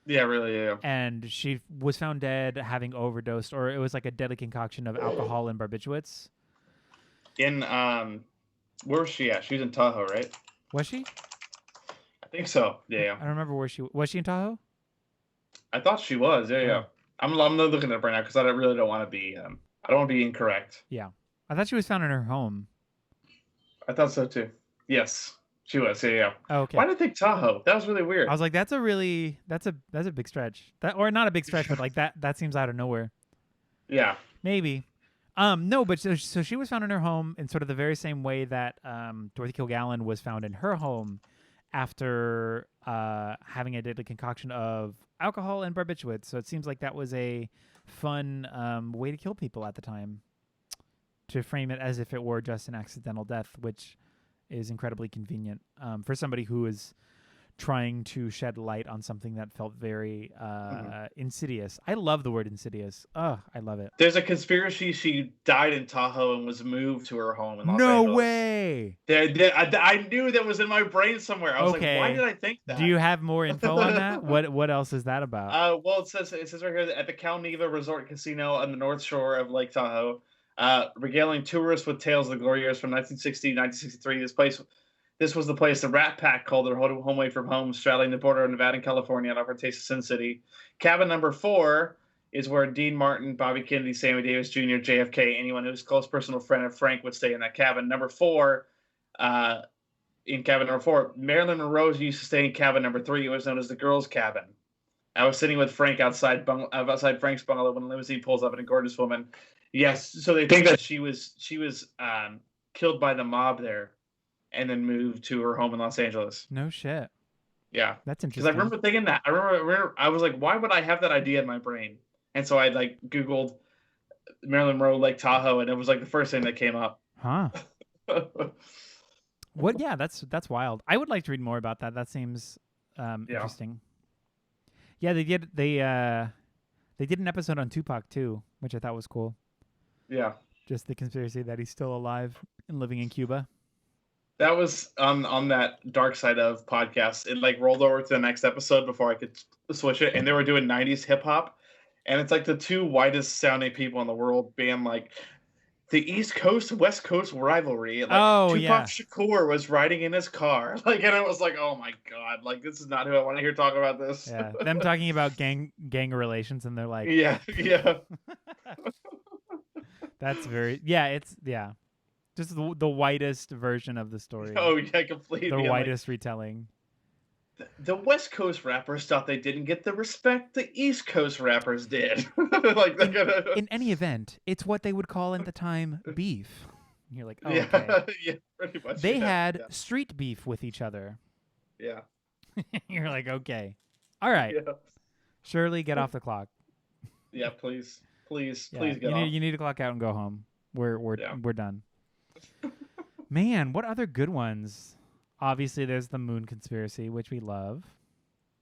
Yeah, really, yeah. And she was found dead having overdosed, or it was like a deadly concoction of alcohol and barbiturates. In where was she at? She was in Tahoe, right? Was she? I think so. Yeah. I don't remember where she was. She in Tahoe? I thought she was. Yeah. I'm not looking at it right now because I really don't want to be. I don't want to be incorrect. Yeah, I thought she was found in her home. I thought so too. Yes, she was. Yeah. Oh, okay. Why did I think Tahoe? That was really weird. I was like, that's a big stretch. Or not a big stretch, but like that seems out of nowhere. Yeah. Maybe. No, but so she was found in her home in sort of the very same way that Dorothy Kilgallen was found in her home after having a deadly concoction of alcohol and barbiturates. So it seems like that was a fun way to kill people at the time. to frame it as if it were just an accidental death, which is incredibly convenient for somebody who is trying to shed light on something that felt very insidious. I love the word insidious. Oh, I love it. There's a conspiracy she died in Tahoe and was moved to her home in Los No Angeles. way. I knew that was in my brain somewhere. I was like, why did I think that? Do you have more info on that? What else is that about? Well, it says right here that at the Cal Neva Resort Casino on the North Shore of Lake Tahoe, regaling tourists with tales of the glory years from 1960 1963. This was the place the Rat Pack called their home away from home, straddling the border of Nevada and California and offered taste of Sin City. Cabin number 4 is where Dean Martin, Bobby Kennedy, Sammy Davis Jr., JFK, anyone who's a close personal friend of Frank would stay in that cabin. Number 4, in cabin number 4, Marilyn Monroe used to stay in cabin number 3. It was known as the girls' cabin. I was sitting with Frank outside Frank's bungalow when a limousine pulls up and a gorgeous woman. Yes, so they think that she was killed by the mob there, and then moved to her home in Los Angeles. No shit. Yeah, that's interesting. Because I remember thinking that. I remember. I was like, why would I have that idea in my brain? And so I like Googled Marilyn Monroe Lake Tahoe, and it was like the first thing that came up. Huh. What? Yeah, that's wild. I would like to read more about that. That seems interesting. Yeah, they did an episode on Tupac too, which I thought was cool. Yeah. Just the conspiracy that he's still alive and living in Cuba. That was on that Dark Side of podcast. It like rolled over to the next episode before I could switch it, and they were doing 90s hip hop, and it's like the two whitest sounding people in the world being like the East Coast West Coast rivalry. Like, Tupac Shakur was riding in his car, like, and it was like, oh my god, like this is not who I want to hear talk about this. Yeah, them talking about gang relations, and they're like, yeah. That's very it's just the whitest version of the story. Oh yeah, completely. The whitest retelling. The West Coast rappers thought they didn't get the respect the East Coast rappers did. Like in any event, it's what they would call at the time beef. And you're like, oh, yeah, okay. Yeah, pretty much. They had street beef with each other. Yeah. You're like, okay, all right. Yeah. Shirley, get off the clock. Yeah, please get off. You need to clock out and go home. We're done. Man, what other good ones? Obviously, there's the moon conspiracy, which we love.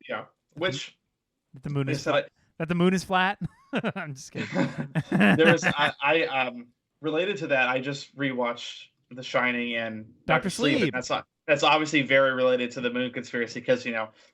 Yeah, which that the moon is flat. That the moon is flat. I'm just kidding. There was I related to that. I just rewatched The Shining and Dr. Sleep. That's obviously very related to the moon conspiracy because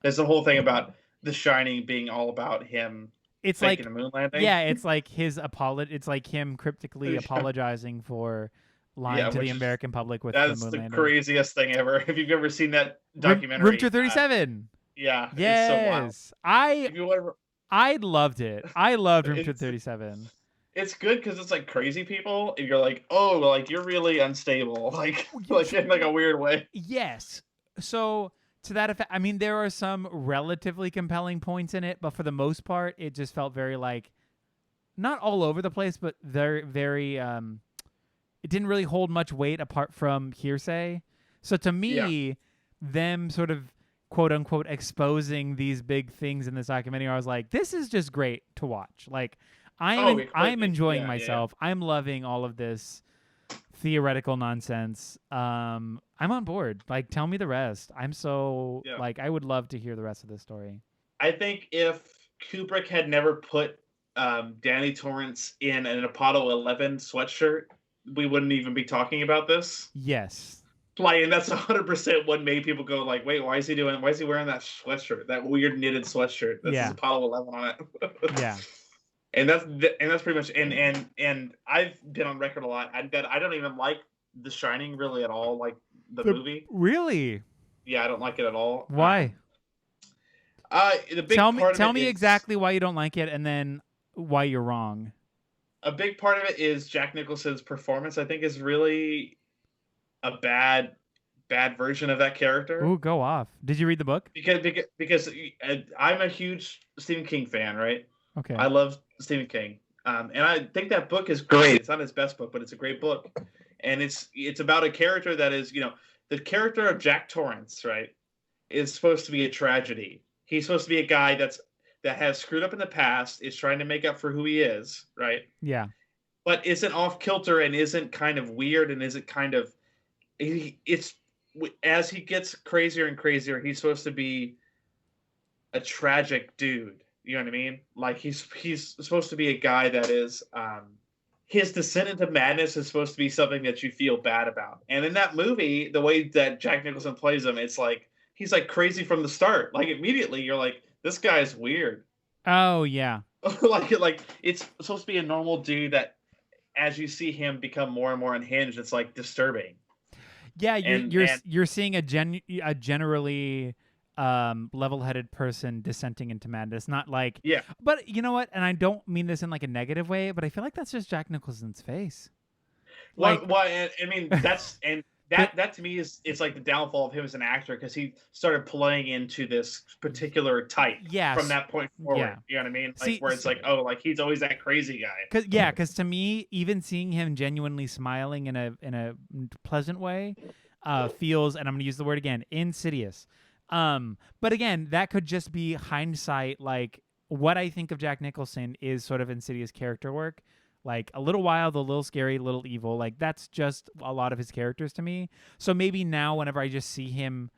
there's the whole thing about The Shining being all about him. It's faking like a moon landing. Yeah, it's like his It's like him cryptically apologizing for lying to the American public with the moon landing. That's the craziest thing ever. If you've ever seen that documentary, Room 237. Yeah. Yes. It's so wild. I loved it. I loved Room 237. It's good because it's like crazy people, and you're like, oh, like you're really unstable, like in like a weird way. Yes. So to that effect, I mean, there are some relatively compelling points in it, but for the most part, it just felt very like not all over the place, but very, very. It didn't really hold much weight apart from hearsay. So to me, them sort of quote unquote exposing these big things in this documentary, I was like, this is just great to watch. Like I'm enjoying myself. Yeah. I'm loving all of this theoretical nonsense. I'm on board. Like, tell me the rest. I'm so like, I would love to hear the rest of this story. I think if Kubrick had never put Danny Torrance in an Apollo 11 sweatshirt, we wouldn't even be talking about this. Yes. Like, and that's 100% what made people go like, wait, why is he wearing that sweatshirt? That weird knitted sweatshirt. This is Apollo 11 on it. Yeah. And that's pretty much and I've been on record a lot. I don't even like The Shining really at all, like the movie. Really? Yeah, I don't like it at all. Why? The big tell me exactly why you don't like it, and then why you're wrong. A big part of it is Jack Nicholson's performance. I think is really a bad version of that character. Ooh, go off. Did you read the book? Because I'm a huge Stephen King fan, right? Okay. I love Stephen King, and I think that book is great. It's not his best book, but it's a great book, and it's about a character that is, the character of Jack Torrance, right, is supposed to be a tragedy. He's supposed to be a guy that has screwed up in the past, is trying to make up for who he is, right? Yeah. but isn't off kilter and isn't kind of weird and isn't kind of it's as he gets crazier and crazier, he's supposed to be a tragic dude. You know what I mean? Like he's supposed to be a guy that is his descent into madness is supposed to be something that you feel bad about. And in that movie, the way that Jack Nicholson plays him, it's like he's like crazy from the start. Like immediately you're like, this guy's weird. Oh yeah. like it's supposed to be a normal dude that as you see him become more and more unhinged, it's like disturbing. Yeah, you're seeing a generally level-headed person descending into madness, not like But you know what? And I don't mean this in like a negative way, but I feel like that's just Jack Nicholson's face. Like, well, I mean that's and that to me is it's like the downfall of him as an actor because he started playing into this particular type from that point forward. Yeah. You know what I mean? Like where it's like, oh, like he's always that crazy guy. Because to me, even seeing him genuinely smiling in a pleasant way feels, and I'm gonna use the word again, insidious. But again, that could just be hindsight. Like what I think of Jack Nicholson is sort of insidious character work. Like a little wild, a little scary, a little evil. Like that's just a lot of his characters to me. So maybe now whenever I just see him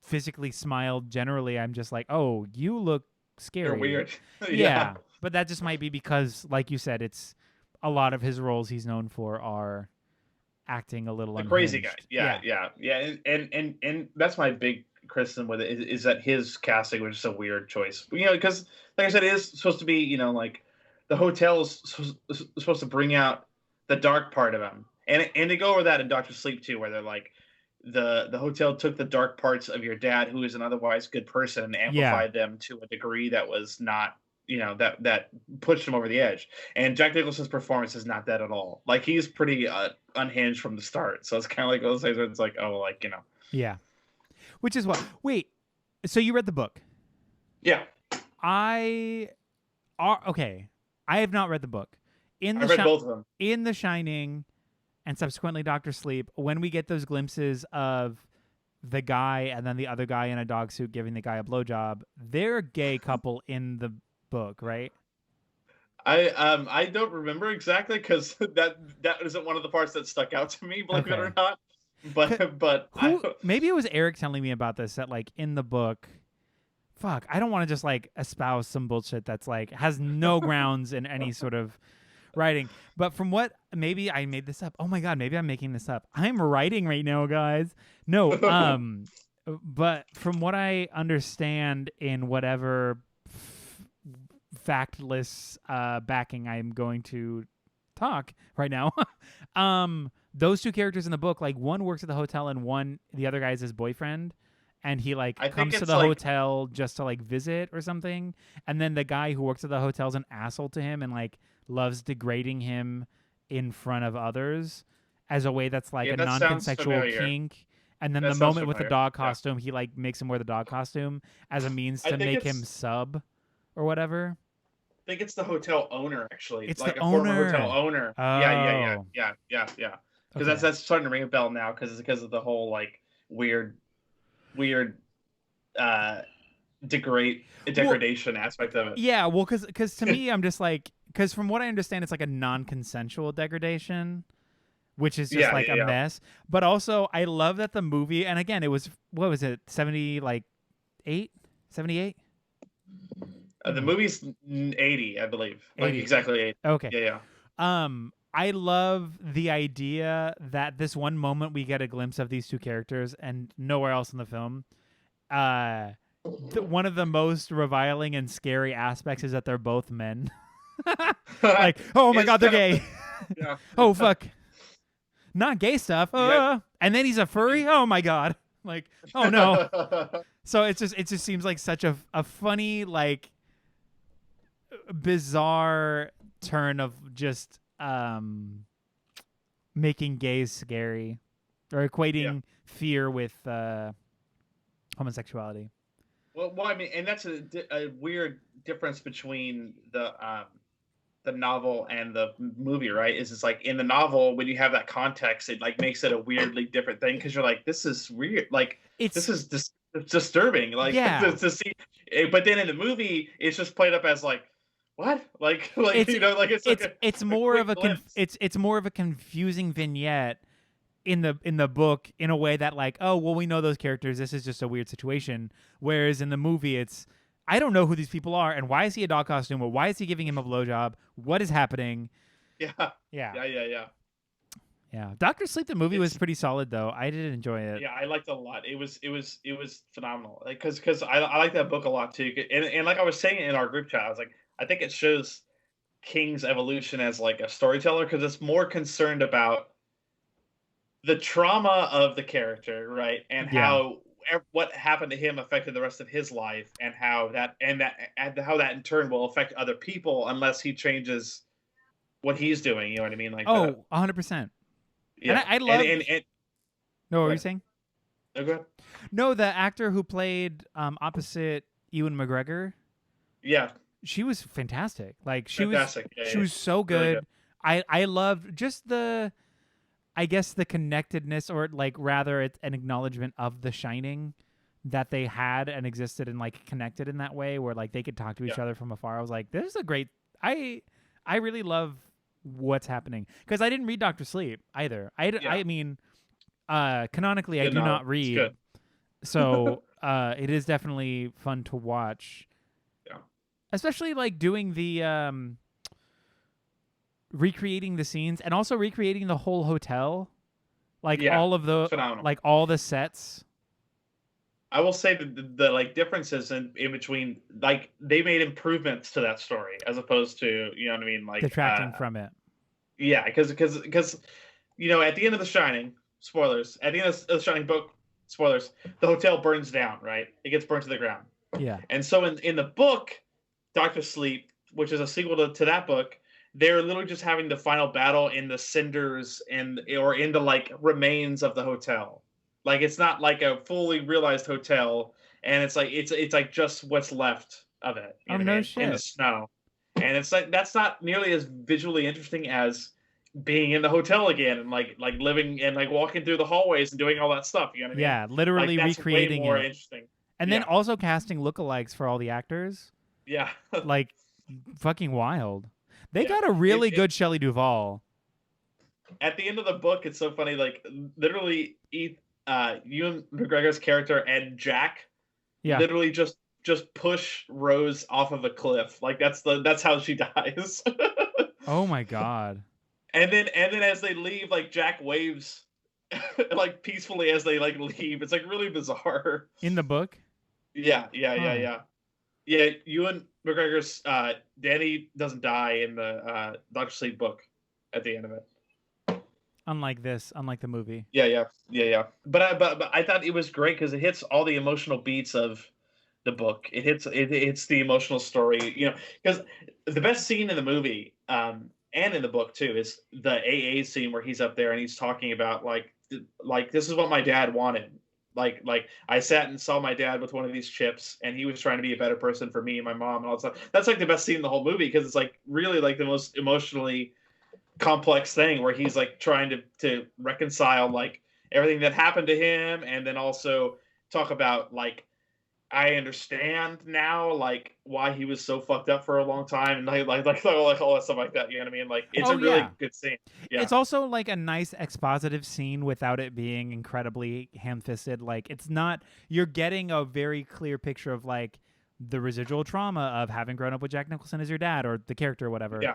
physically smile generally, I'm just like, oh, you look scary. You're weird. Yeah. But that just might be because, like you said, it's a lot of his roles he's known for are acting a little the crazy guy. Yeah. And that's my big criticism with it is that his casting was just a weird choice. You know, because like I said, it is supposed to be, you know, like the hotel is supposed to bring out the dark part of him, and they go over that in Dr. Sleep too, where they're like, the hotel took the dark parts of your dad, who is an otherwise good person, and amplified them to a degree that was not, you know, that pushed him over the edge. And Jack Nicholson's performance is not that at all. Like he's pretty unhinged from the start, so it's kind of like those things where it's like, oh, like, you know, yeah. Which is what? Wait, so you read the book? Yeah. Okay. I have not read the book. I read both of them. In The Shining and subsequently Dr. Sleep, when we get those glimpses of the guy and then the other guy in a dog suit giving the guy a blowjob, they're a gay couple in the book, right? I don't remember exactly because that isn't one of the parts that stuck out to me, believe it or not. But maybe it was Eric telling me about this, that like in the book, fuck, I don't want to just like espouse some bullshit that's like has no grounds in any sort of writing. But from what, maybe I made this up. Oh my God, maybe I'm making this up. I'm writing right now, guys. No, but from what I understand in whatever factless backing I'm going to talk right now, those two characters in the book, like one works at the hotel and the other guy is his boyfriend. And he like comes to the hotel just to like visit or something. And then the guy who works at the hotel is an asshole to him and like loves degrading him in front of others as a way that's like a non-consensual kink. And then the moment with the dog costume, he like makes him wear the dog costume as a means to make him sub or whatever. I think it's the hotel owner, actually. It's like the a owner. Former hotel owner. Oh. Yeah. Because that's starting to ring a bell now because of the whole like weird degradation aspect of it. Yeah, well, because to me, I'm just like, because from what I understand, it's like a non-consensual degradation, which is just a mess. But also, I love that the movie, and again, it was, what was it, 78? The movie's 80, I believe. 80. Like exactly 80. Okay. Yeah. I love the idea that this one moment we get a glimpse of these two characters and nowhere else in the film. One of the most reviling and scary aspects is that they're both men. Like, oh my God, they're gay. Yeah. Oh, fuck. Not gay stuff. And then he's a furry. Oh my God. Like, oh no. So it just seems like such a funny, like, bizarre turn of just making gays scary or equating fear with homosexuality. Well, I mean, and that's a weird difference between the novel and the movie, right? Is it's like in the novel, when you have that context, it like makes it a weirdly different thing because you're like, this is weird, like this is disturbing, like to see. But then in the movie, it's just played up as like, what? Like It's you know, like it's more of a glimpse. it's more of a confusing vignette in the book in a way that like, oh well, we know those characters, this is just a weird situation, whereas in the movie it's, I don't know who these people are and why is he a dog costume, or why is he giving him a blowjob, what is happening. Yeah. Yeah. Dr. Sleep the movie was It's pretty solid though. I did enjoy it. Yeah, I liked it a lot. It was phenomenal. Like, cause I like that book a lot too. And like I was saying in our group chat, I was like, I think it shows King's evolution as like a storyteller because it's more concerned about the trauma of the character, right, and Yeah. how what happened to him affected the rest of his life, and how that how that in turn will affect other people unless he changes what he's doing. You know what I mean? Like, Oh, 100%. yeah. And I love. And No, what were you ahead. saying? Oh, go ahead. No, the actor who played opposite Ewan McGregor, Yeah, she was fantastic. Like she fantastic. was, Yeah, she yeah. was so Really good. I loved just the, I guess the connectedness, or like rather, it's an acknowledgement of The Shining that they had and existed and like connected in that way, where like they could talk to each Yeah. other from afar. I was like, this is a great. I really love what's happening because I didn't read Doctor Sleep either. Yeah. I mean, canonically, I Good do novel. not It's read. good. So it is definitely fun to watch. Yeah. Especially like doing the recreating the scenes and also recreating the whole hotel. Like Yeah, all of the phenomenal. like all the sets. I will say that the like differences in between, like they made improvements to that story as opposed to, you know what I mean, like Detracting from it. yeah, because you know, at the end of The Shining, spoilers, at the end of The Shining book, spoilers, the hotel burns down, right? It gets burnt to the ground. Yeah. And so in the book, Doctor Sleep, which is a sequel to that book, they're literally just having the final battle in the cinders or in the like remains of the hotel. Like it's not like a fully realized hotel, and it's like just what's left of it. You Oh, know what I no mean? In the shit. snow. And it's like that's not nearly as visually interesting as being in the hotel again and like living and like walking through the hallways and doing all that stuff. You know what I mean? Yeah, literally Like that's recreating way more it. interesting. And then Yeah. also casting lookalikes for all the actors. Yeah. Like fucking wild. They Yeah. got a really good Shelley Duvall. At the end of the book, it's so funny. Like literally, Ewan McGregor's character and Jack, Yeah. literally just push Rose off of a cliff. Like that's how she dies. Oh my god. And then as they leave, like Jack waves, like peacefully as they like leave. It's like really bizarre. In the book? Yeah. Huh. Yeah, Ewan McGregor's Danny doesn't die in the Doctor Sleep book at the end of it. Unlike the movie. Yeah. But I thought it was great because it hits all the emotional beats of the book. It hits the emotional story, you know, because the best scene in the movie, and in the book too, is the AA scene where he's up there and he's talking about like this is what my dad wanted. Like I sat and saw my dad with one of these chips, and he was trying to be a better person for me and my mom and all that stuff. That's like the best scene in the whole movie because it's like really like the most emotionally complex thing where he's like trying to reconcile like everything that happened to him, and then also talk about like I understand now like why he was so fucked up for a long time, and like all that stuff like that. You know what I mean? Like it's Oh, a really yeah. good scene. Yeah. It's also like a nice expositive scene without it being incredibly ham-fisted. Like it's not, you're getting a very clear picture of like the residual trauma of having grown up with Jack Nicholson as your dad or the character or whatever. Yeah.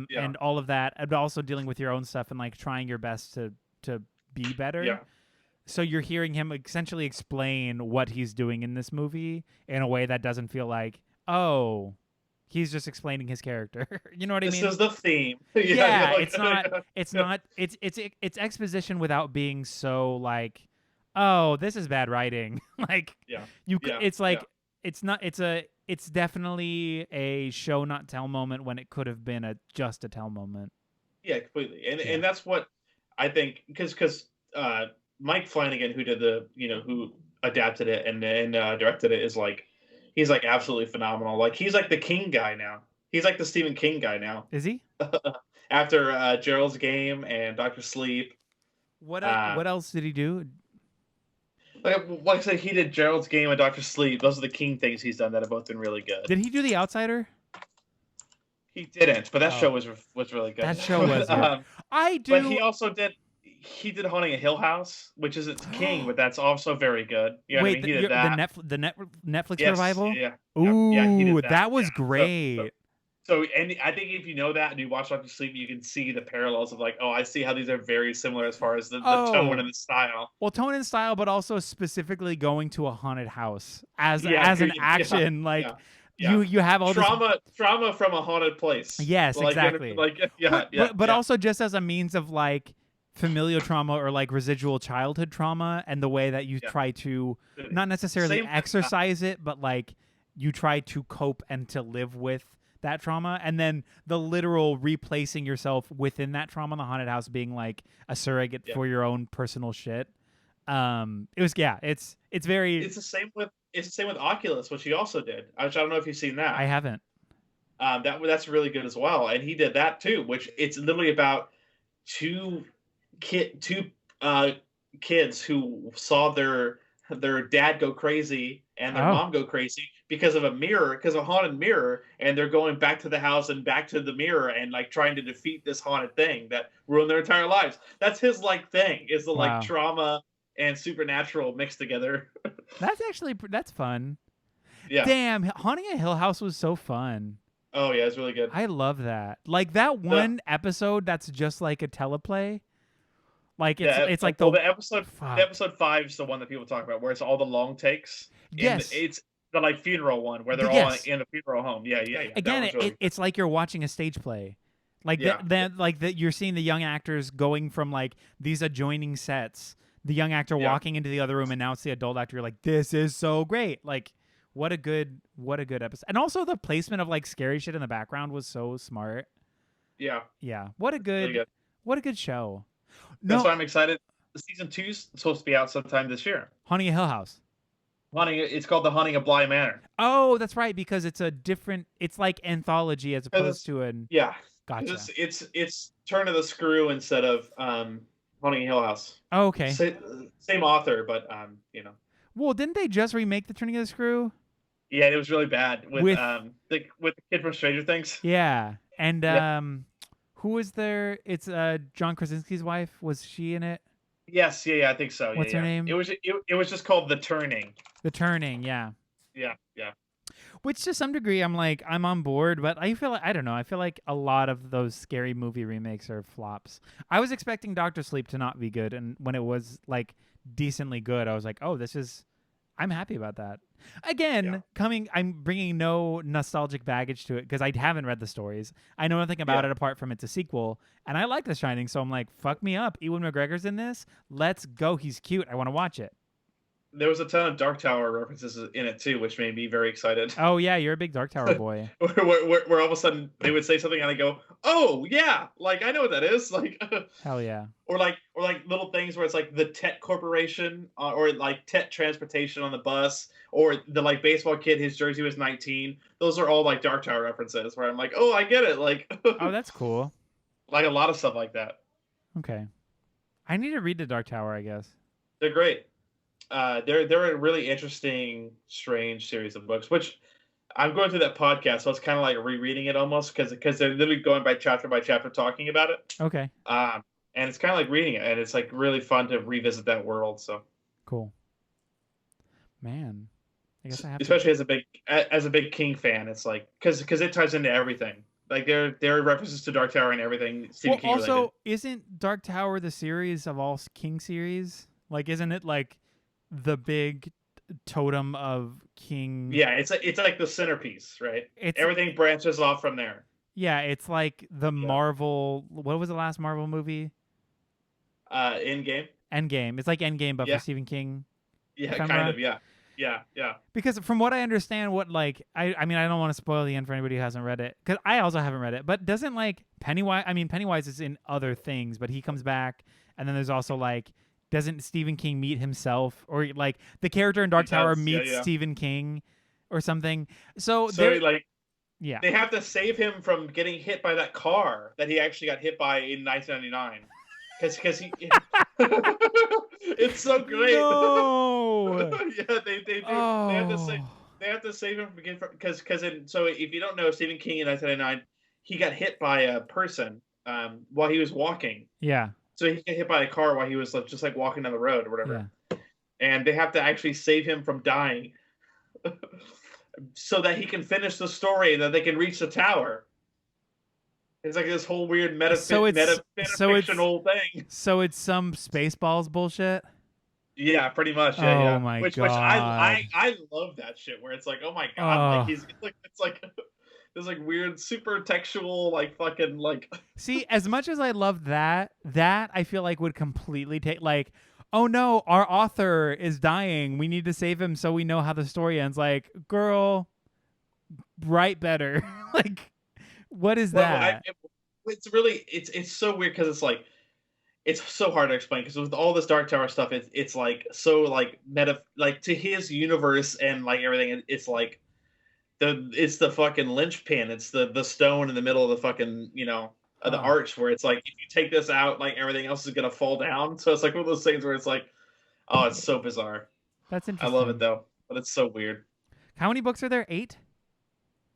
Yeah. And all of that, and also dealing with your own stuff and like trying your best to be better. Yeah. So you're hearing him essentially explain what he's doing in this movie in a way that doesn't feel like, oh, he's just explaining his character. You know what I mean? This is the theme. Yeah, like- it's not it's exposition without being so like, oh, this is bad writing. Like Yeah. it's like yeah. it's definitely a show not tell moment when it could have been just a tell moment. Yeah, completely. Yeah. And that's what I think because Mike Flanagan, who did who adapted it and directed it, is like he's like absolutely phenomenal. Like he's like the King guy now. He's like the Stephen King guy now. Is he? After Gerald's Game and Doctor Sleep. What else did he do? Like I said, he did Gerald's Game and Doctor Sleep. Those are the King things he's done that have both been really good. Did he do The Outsider? He didn't, but that Oh. show was really good. That show was good. I do. But he did Haunting a Hill House, which isn't King, but that's also very good. You know what I mean? He did that. Netflix Yes, revival. Yeah. Ooh, Yeah, he did that was yeah. great. So, and I think if you know that and you watch Doctor Sleep, you can see the parallels of like, oh, I see how these are very similar as far as the tone and the style. Well, tone and style, but also specifically going to a haunted house as an action. You have all trauma from a haunted place. Yes, exactly. But also just as a means of like familial trauma or like residual childhood trauma, and the way that you try to not necessarily exercise it, but like you try to cope and to live with that trauma, and then the literal replacing yourself within that trauma in the haunted house being like a surrogate for your own personal shit. It's the same with Oculus, which he also did. Which I don't know if you've seen that. I haven't. That's really good as well, and he did that too. Which it's literally about two kids who saw their dad go crazy and their mom go crazy because of a haunted mirror, and they're going back to the house and back to the mirror and like trying to defeat this haunted thing that ruined their entire lives. That's his like thing, is the like trauma and supernatural mixed together. That's fun. Yeah. Damn, Haunting a Hill House was so fun. Oh yeah, it's really good. I love that. Like that one episode that's just like a teleplay. Like it's like the episode 5 is the one that people talk about, where it's all the long takes. Yes. It's the like funeral one where they're all in a funeral home. Yeah. Again, it's like you're watching a stage play. Like you're seeing the young actors going from like these adjoining sets. The young actor walking into the other room, and now it's the adult actor. You're like, this is so great. Like, what a good episode. And also the placement of like scary shit in the background was so smart. Yeah. Yeah. What a good show. That's why I'm excited. Season 2's supposed to be out sometime this year. Haunting a Hill House. It's called The Haunting of Bly Manor. Oh, that's right, because it's like anthology as opposed to an... Yeah. Gotcha. It's Turn of the Screw instead of Haunting a Hill House. Oh, okay. Same author, but you know. Well, didn't they just remake The Turning of the Screw? Yeah, it was really bad with the kid from Stranger Things. Yeah, and who was there? It's John Krasinski's wife. Was she in it? Yes, I think so. What's her name? It was just called The Turning. The Turning, yeah. Yeah. Which to some degree I'm on board, but I feel like, I don't know, I feel like a lot of those scary movie remakes are flops. I was expecting Dr. Sleep to not be good, and when it was like decently good, I was like, oh, I'm happy about that. Again, I'm bringing no nostalgic baggage to it because I haven't read the stories. I know nothing about it apart from it's a sequel, and I like The Shining, so I'm like, fuck me up. Ewan McGregor's in this. Let's go. He's cute. I want to watch it. There was a ton of Dark Tower references in it too, which made me very excited. Oh yeah, you're a big Dark Tower boy. where all of a sudden they would say something and I go, "Oh yeah, like I know what that is." Like, hell yeah. Or like little things where it's like the Tet Corporation or like Tet Transportation on the bus, or the like baseball kid, his jersey was 19. Those are all like Dark Tower references where I'm like, "Oh, I get it." Like, oh, that's cool. Like a lot of stuff like that. Okay, I need to read the Dark Tower, I guess. They're great. They're a really interesting, strange series of books, which I'm going through that podcast, so it's kind of like rereading it almost because they're literally going by chapter talking about it. Okay. And it's kind of like reading it, and it's like really fun to revisit that world. So cool. Man, I guess I have especially as a big King fan, it's like because it ties into everything. Like there are references to Dark Tower and everything. Stephen King also, related. Isn't Dark Tower the series of all King series? Like, isn't it like the big totem of King? Yeah, it's like the centerpiece, right? Everything branches off from there. Yeah, it's like the Marvel. What was the last Marvel movie? Endgame. Endgame. It's like Endgame, but for Stephen King. Yeah, kind of. Yeah. Because from what I understand, what like I mean, I don't want to spoil the end for anybody who hasn't read it, because I also haven't read it. But doesn't like Pennywise? I mean, Pennywise is in other things, but he comes back, and then there's also like. Doesn't Stephen King meet himself, or like the character in Dark Tower meets Stephen King or something? So like, they have to save him from getting hit by that car that he actually got hit by in 1999. Because he, it's so great. No. Yeah, they do. They have to save him because so if you don't know, Stephen King in 1999, he got hit by a person while he was walking. Yeah. So he got hit by a car while he was like, just like walking down the road or whatever. Yeah. And they have to actually save him from dying so that he can finish the story and that they can reach the tower. It's like this whole weird metafictional thing. So it's some Spaceballs bullshit. Yeah, pretty much. Yeah, oh my which god! I love that shit. Where it's like, oh my god, like he's like it's like this like weird super textual like fucking like. See, as much as I love that I feel like would completely take like, oh no, our author is dying. We need to save him so we know how the story ends. Like, girl, write better. Like. What is that? It's really it's so weird because it's like it's so hard to explain because with all this Dark Tower stuff, it's like so like meta like to his universe and like everything. It's like it's the fucking linchpin. It's the stone in the middle of the fucking of the arch where it's like if you take this out, like everything else is gonna fall down. So it's like one of those things where it's like, oh, it's so bizarre. That's interesting. I love it though, but it's so weird. How many books are there? 8?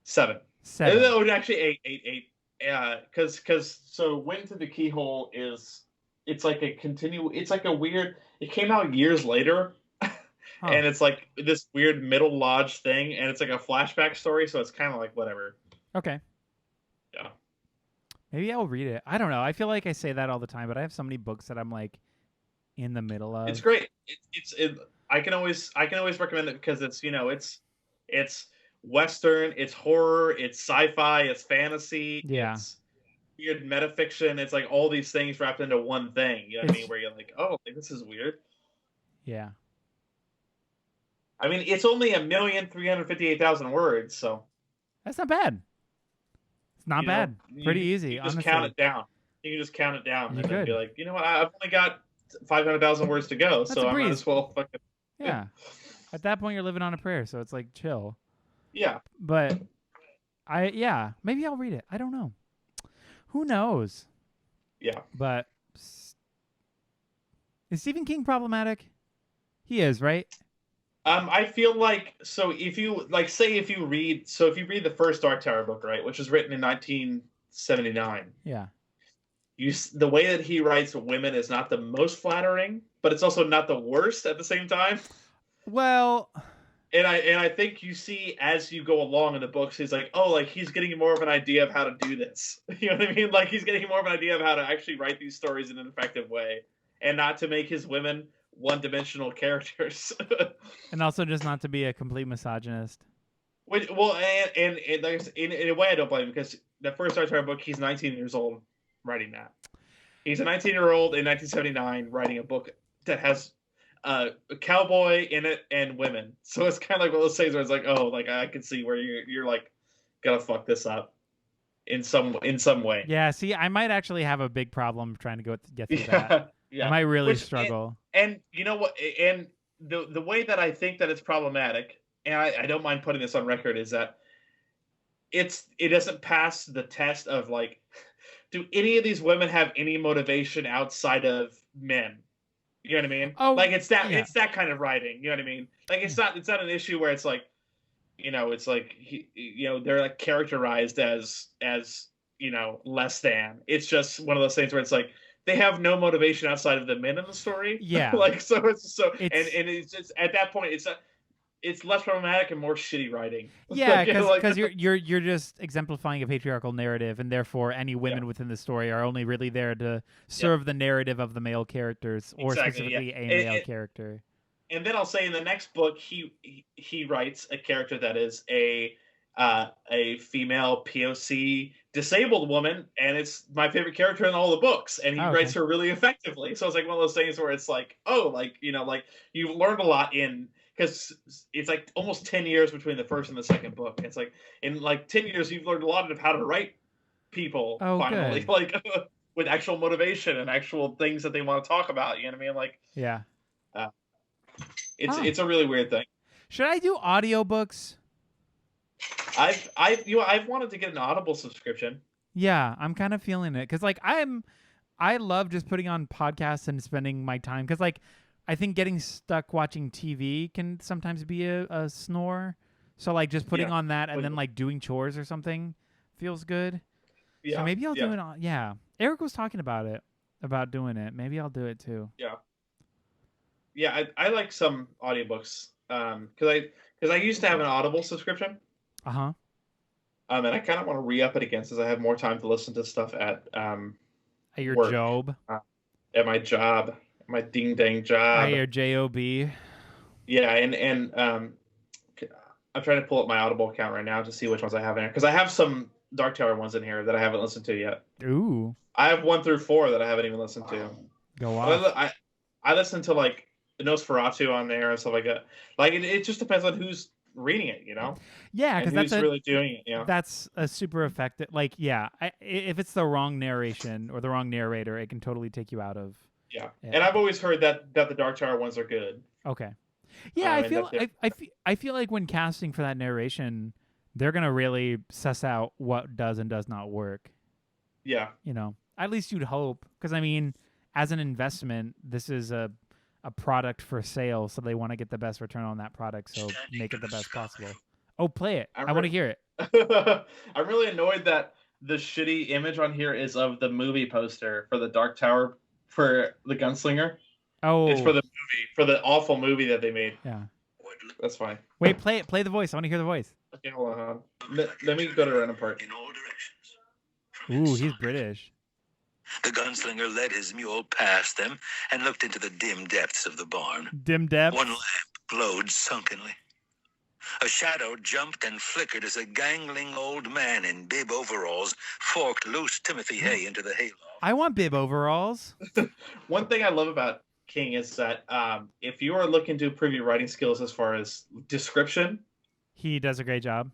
7. 7. No, actually 8. Because so Wind to the Keyhole it's like a weird. It came out years later, and it's like this weird middle lodge thing, and it's like a flashback story, so it's kind of like whatever. Okay. Yeah. Maybe I'll read it. I don't know. I feel like I say that all the time, but I have so many books that I'm like in the middle of. It's great. I can always recommend it because it's Western, it's horror, it's sci-fi, it's fantasy, it's weird metafiction. It's like all these things wrapped into one thing. You know what I mean? Where you're like, oh, this is weird. Yeah. I mean, it's only 1,358,000 words, so that's not bad. It's not bad. Pretty easy. You just honestly. count it down. You can just count it down and then be like, you know what? I've only got 500,000 words to go, so I might as well fucking. Yeah. At that point, you're living on a prayer, so it's like chill. Yeah. But maybe I'll read it. I don't know. Who knows? Yeah. But is Stephen King problematic? He is, right? I feel like if you read the first Dark Tower book, right, which was written in 1979. Yeah. The way that he writes women is not the most flattering, but it's also not the worst at the same time. Well, and I think you see as you go along in the books, he's like, oh, like he's getting more of an idea of how to do this. You know what I mean? Like he's getting more of an idea of how to actually write these stories in an effective way, and not to make his women one-dimensional characters. And also just not to be a complete misogynist. And in a way, I don't blame him because the first Dark Tower book, he's 19 years old writing that. He's a 19-year-old in 1979 writing a book that has a cowboy in it and women. So it's kind of like one of those things where it's like, oh, like I can see where you're like gonna fuck this up in some way. Yeah. See, I might actually have a big problem trying to get through that. Yeah. I might really struggle. And you know what? And the way that I think that it's problematic, and I don't mind putting this on record, is that it doesn't pass the test of like, do any of these women have any motivation outside of men? You know what I mean? Oh, like it's that kind of writing. You know what I mean? Like it's not an issue where it's like, it's like they're like characterized as less than. It's just one of those things where it's like they have no motivation outside of the men in the story. Yeah. Like it's just at that point it's less problematic and more shitty writing. Yeah, because you're just exemplifying a patriarchal narrative, and therefore any women within the story are only really there to serve the narrative of the male characters, or specifically a male character. And then I'll say in the next book, he writes a character that is a female POC disabled woman, and it's my favorite character in all the books, and he writes her really effectively. So it's like one of those things where it's like, oh, like like you've learned a lot because it's like almost 10 years between the first and the second book. It's like in like 10 years you've learned a lot of how to write people finally, good. like with actual motivation and actual things that they want to talk about. You know what I mean? Like it's a really weird thing. Should I do audiobooks? I've wanted to get an Audible subscription. Yeah, I'm kind of feeling it because like I love just putting on podcasts and spending my time because like I think getting stuck watching TV can sometimes be a snore. So like just putting on that and then like doing chores or something feels good. Yeah. So maybe I'll do it on. Yeah, Eric was talking about doing it. Maybe I'll do it too. Yeah. Yeah, I like some audiobooks. Because I used to have an Audible subscription. Uh-huh. And I kind of want to re-up it again since I have more time to listen to stuff at Your work, job. At my job, my ding dang job. Your job. Yeah, and I'm trying to pull up my Audible account right now to see which ones I have in here because I have some Dark Tower ones in here that I haven't listened to yet. Ooh. I have 1 through 4 that I haven't even listened to. Go off. I listen to like Nosferatu on there and stuff like that. Like it just depends on who's reading it, you know? Yeah, because that's really doing it. You know? That's a super effective. Like, yeah, if it's the wrong narration or the wrong narrator, it can totally take you out of. Yeah, and I've always heard that the Dark Tower ones are good. Okay. Yeah, I feel like when casting for that narration, they're gonna really suss out what does and does not work. Yeah. You know, at least you'd hope, because I mean, as an investment, this is a product for sale, so they want to get the best return on that product, so make it the best possible. Oh, play it. I want to hear it. I'm really annoyed that the shitty image on here is of the movie poster for the Dark Tower for the Gunslinger. Oh. It's for the movie, for the awful movie that they made. Yeah. That's fine. Wait, play it. Play the voice. I want to hear the voice. Okay, hold on. Let me go to random part. In all directions. Ooh, he's British. The gunslinger led his mule past them and looked into the dim depths of the barn. Dim depths? One lamp glowed sunkenly. A shadow jumped and flickered as a gangling old man in bib overalls forked loose Timothy Hay into the hayloft. I want bib overalls. One thing I love about King is that if you are looking to improve your writing skills as far as description, he does a great job.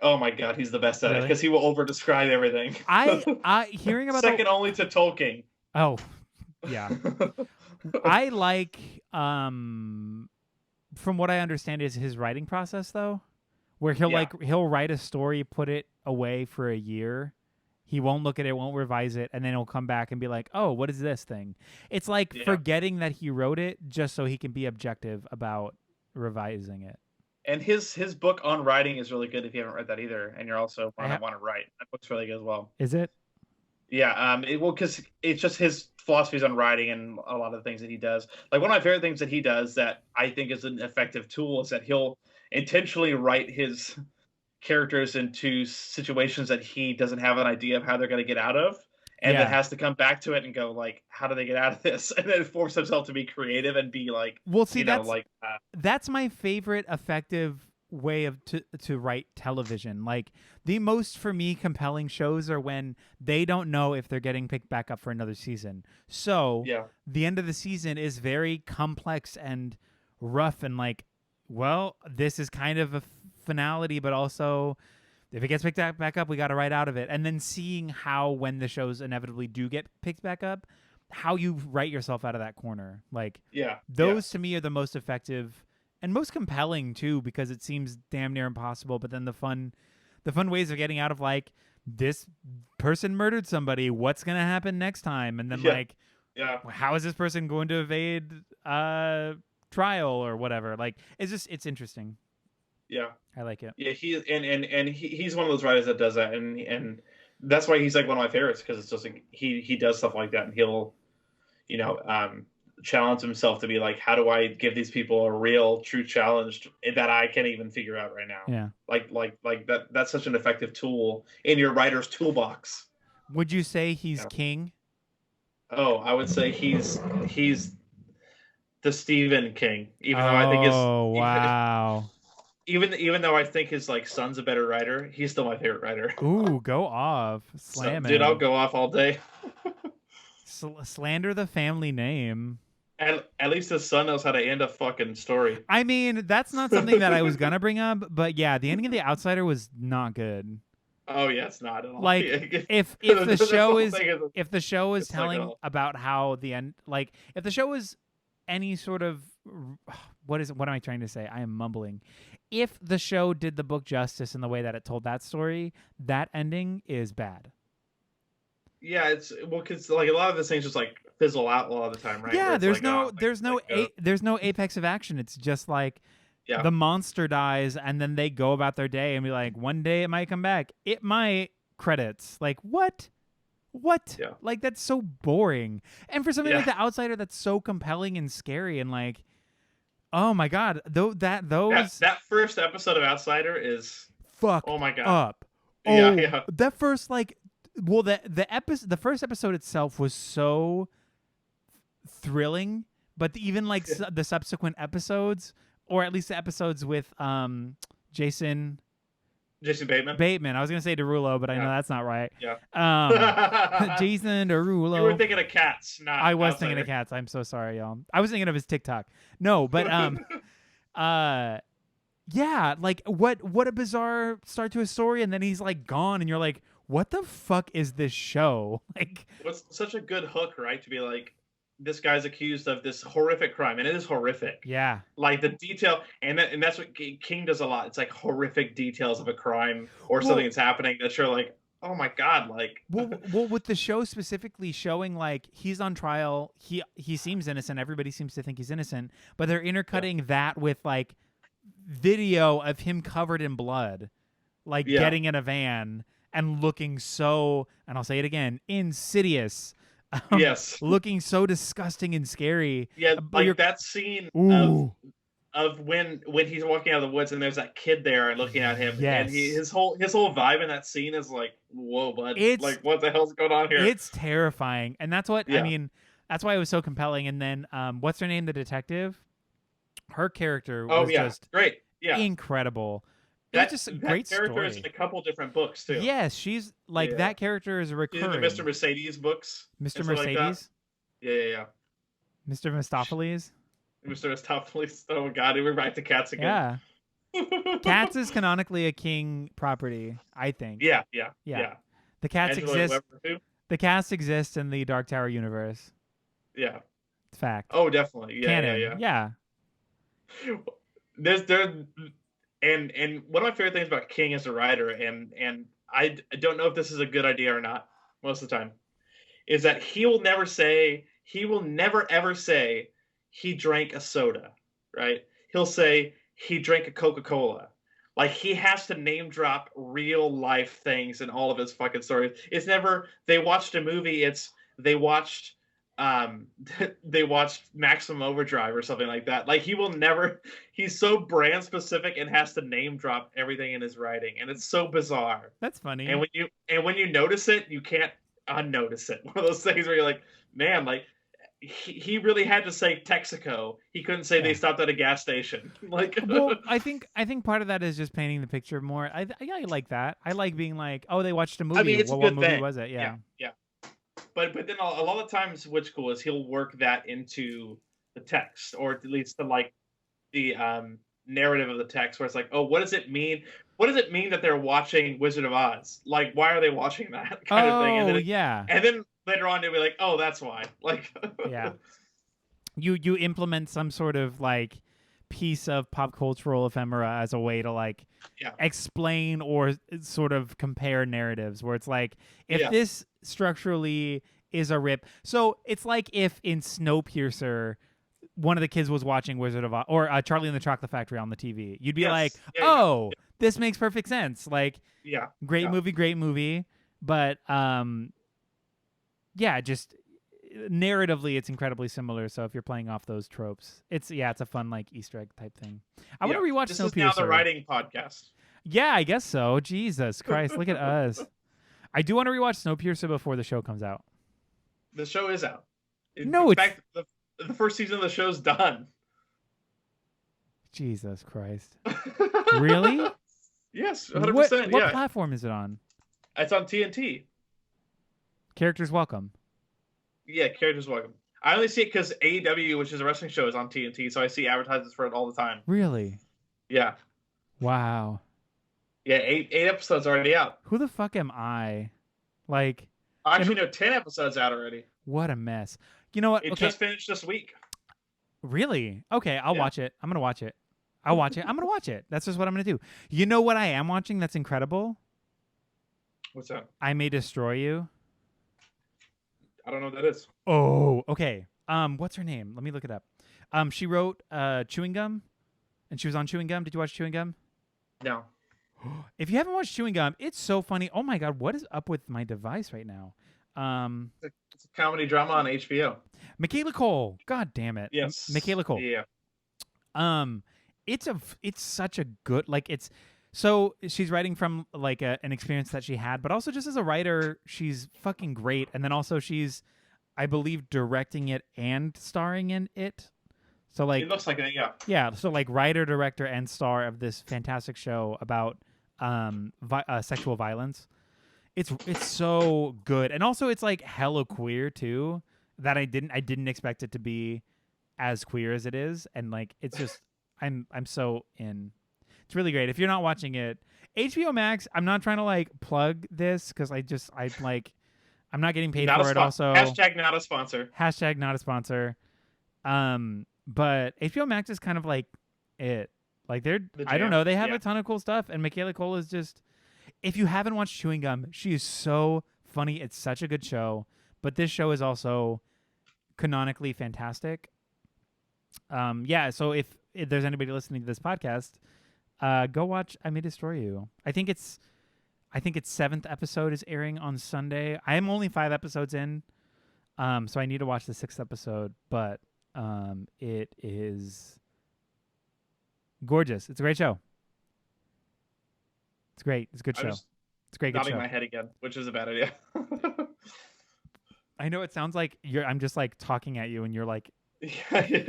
Oh my god, he's the best at it because he will over describe everything. I hearing about second only to Tolkien. Oh, yeah. I like from what I understand is his writing process though, where he'll write a story, put it away for a year. He won't look at it, won't revise it, and then he'll come back and be like, "Oh, what is this thing?" It's like forgetting that he wrote it just so he can be objective about revising it. And his book on writing is really good if you haven't read that either, and you're also want to write. That book's really good as well. Is it? Yeah, because it's just his philosophies on writing and a lot of the things that he does. Like one of my favorite things that he does that I think is an effective tool is that he'll intentionally write his characters into situations that he doesn't have an idea of how they're going to get out of, and then has to come back to it and go like, how do they get out of this? And then force himself to be creative and be like, well, see, that's my favorite effective way of to write television. Like the most for me compelling shows are when they don't know if they're getting picked back up for another season. So the end of the season is very complex and rough and like, well, this is kind of a finality, but also if it gets picked back up, we got to write out of it. And then seeing how when the shows inevitably do get picked back up, how you write yourself out of that corner. Like those to me are the most effective and most compelling too, because it seems damn near impossible. But then the fun ways of getting out of like, this person murdered somebody, what's going to happen next time? And then how is this person going to evade trial or whatever? Like it's interesting. Yeah, I like it. Yeah, he's one of those writers that does that, and that's why he's like one of my favorites because it's just like he does stuff like that, and he'll, challenge himself to be like, how do I give these people a real, true challenge that I can't even figure out right now? Yeah, like that. That's such an effective tool in your writer's toolbox. Would you say he's king? Oh, I would say he's the Stephen King, even though I think wow. Even though I think his like son's a better writer, he's still my favorite writer. Ooh, go off, slam it, dude! I'll go off all day. Slander the family name. At least his son knows how to end a fucking story. I mean, that's not something that I was gonna bring up, but yeah, the ending of The Outsider was not good. Oh yeah, it's not at all. Like if the show is telling about how the end, like if the show is any sort of what am I trying to say? I am mumbling. If the show did the book justice in the way that it told that story, that ending is bad. Yeah, it's because like a lot of the things just like fizzle out a lot of the time, right? Yeah, there's no apex of action. It's just like the monster dies and then they go about their day and be like, one day it might come back. It might, credits. Like what? What? Yeah. Like that's so boring. And for something like Yeah. The Outsider, that's so compelling and scary and like, oh my god, those That first episode of Outsider is fucked oh my god. up. Yeah, Oh, yeah. that first the first episode itself was so thrilling, but even like the subsequent episodes, or at least the episodes with Jason Bateman. I was gonna say Derulo, but I know Yeah. that's not right. Yeah. Jason Derulo. You were thinking of Cats, not I was Outsider. thinking of Cats. I'm so sorry, y'all. I was thinking of his TikTok. No, but yeah, like what a bizarre start to a story, and then he's like gone, and you're like, what the fuck is this show? Like, What's such a good hook, right? To be like, this guy's accused of this horrific crime, and it is horrific. yeah, Like the detail, and that's what King does a lot. It's like horrific details of a crime or something that's happening that you're like, oh my god, like. well, with the show specifically showing like he's on trial, he seems innocent. Everybody seems to think he's innocent, but they're intercutting that with like video of him covered in blood, like getting in a van and looking so, and I'll say it again, insidious. Yes. Looking so disgusting and scary. Yeah, But like that scene of when he's walking out of the woods and there's that kid there looking at him, Yes. and his whole vibe in that scene is like, whoa, bud, It's- like what the hell's going on here? It's terrifying, and that's what I Yeah. mean. That's why it was so compelling. And then, what's her name? The detective. Her character was just great. Yeah, incredible. It was just a great character story. is in a couple different books too. Yes, she's like Yeah. that character is She's in recurring. the Mr. Mercedes books. Mr. and stuff like that. Mercedes, Yeah. Mr. Mistopheles. Mr. Mistopheles. Oh my god, we're back to Cats again. Yeah, Cats is canonically a King property, I think. Yeah. The Cats Angela exist. Weber, too? The Cats exist in the Dark Tower universe. Yeah. It's fact. Oh, definitely. Yeah, Canon. yeah. And one of my favorite things about King as a writer, and I don't know if this is a good idea or not most of the time, is that he will never ever say he drank a soda, right? He'll say he drank a Coca-Cola. Like, he has to name drop real life things in all of his fucking stories. It's never they watched a movie, it's they watched Maximum Overdrive or something like that. Like, he will never, he's so brand specific and has to name drop everything in his writing, and it's so bizarre. That's funny. And when you notice it, you can't unnotice it. One of those things where you're like, man, like he really had to say Texaco. He couldn't say they stopped at a gas station. Like, well, I think part of that is just painting the picture more. I like that. I like being like, oh, they watched a movie. I mean, it's well, a what good movie thing. was it? Yeah. But then a lot of times, what's cool is he'll work that into the text, or at least the narrative of the text, where it's like, oh, what does it mean? What does it mean that they're watching Wizard of Oz? Like, why are they watching that kind of thing? And then later on, they'll be like, oh, that's why. Like, yeah. You implement some sort of like piece of pop cultural ephemera as a way to like explain or sort of compare narratives, where it's like, if this structurally is a rip. So it's like if in Snowpiercer, one of the kids was watching Wizard of Oz or Charlie and the Chocolate Factory on the TV. You'd be like, this makes perfect sense. Like, great movie. But just narratively, it's incredibly similar. So if you're playing off those tropes, it's a fun like Easter egg type thing. I want to rewatch Snowpiercer. This is now the writing podcast. Yeah, I guess so. Jesus Christ, look at us. I do want to rewatch Snowpiercer before the show comes out. The show is out. In it's fact, the first season of the show's done. Jesus Christ. Really? Yes, 100%. What platform is it on? It's on TNT. Characters Welcome. Yeah, Characters Welcome. I only see it because AEW, which is a wrestling show, is on TNT, so I see advertisements for it all the time. Really? Yeah. Wow. Yeah, eight episodes already out. Who the fuck am I? Like, actually, no, 10 episodes out already. What a mess. You know what? It just finished this week. Really? Okay, I'll watch it. I'm gonna watch it. I'll watch it. I'm gonna watch it. That's just what I'm gonna do. You know what I am watching that's incredible? What's that? I May Destroy You. I don't know what that is. Oh, okay. What's her name? Let me look it up. She wrote Chewing Gum, and she was on Chewing Gum. Did you watch Chewing Gum? No. If you haven't watched Chewing Gum, it's so funny. Oh my god, what is up with my device right now? It's a comedy drama on HBO. Michaela Cole. God damn it. Yes. Michaela Cole. Yeah. It's such a good, like, it's so she's writing from like an experience that she had, but also just as a writer, she's fucking great. And then also she's, I believe, directing it and starring in it. So like, It looks like it, yeah. yeah. So like writer, director, and star of this fantastic show about sexual violence. It's so good, and also it's like hella queer too. That I didn't expect it to be as queer as it is, and like it's just I'm so in. It's really great. If you're not watching it, HBO Max. I'm not trying to like plug this because I'm not getting paid for it. Also, hashtag not a sponsor. Hashtag not a sponsor. But HBO Max is kind of like it. Like I don't know. They have a ton of cool stuff, and Michaela Cole is just. If you haven't watched Chewing Gum, she is so funny. It's such a good show. But this show is also canonically fantastic. Yeah. So if there's anybody listening to this podcast, go watch I May Destroy You. I think its 7th episode is airing on Sunday. I am only 5 episodes in, so I need to watch the 6th episode. But it is gorgeous. It's a great show. It's great. It's a good show. It's a great, good show. Nodding my head again, which is a bad idea. I know it sounds like I'm just like talking at you, and you're like, I'm just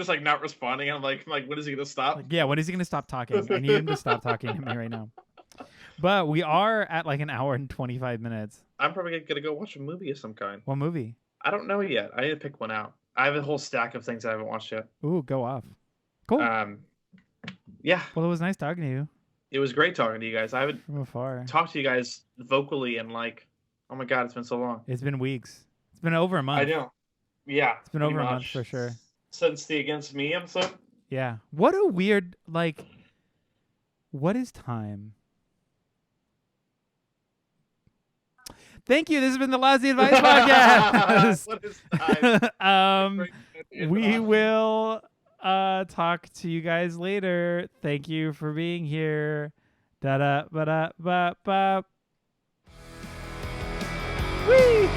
like not responding. I'm like, when is he gonna stop? Like, yeah, when is he gonna stop talking? I need him to stop talking to me right now. But we are at like an hour and 25 minutes. I'm probably gonna go watch a movie of some kind. What movie? I don't know yet. I need to pick one out. I have a whole stack of things I haven't watched yet. Ooh, go off. Cool. Yeah. Well, it was nice talking to you. It was great talking to you guys. I haven't talked to you guys vocally in like, oh my god, it's been so long. It's been weeks. It's been over a month. I know. Yeah. It's been over a month for sure. Since the Against Me episode? Yeah. What a weird, like, what is time? Thank you. This has been the Lousy Advice podcast. What is time? We will talk to you guys later. Thank you for being here. Da da ba da ba ba. Wee.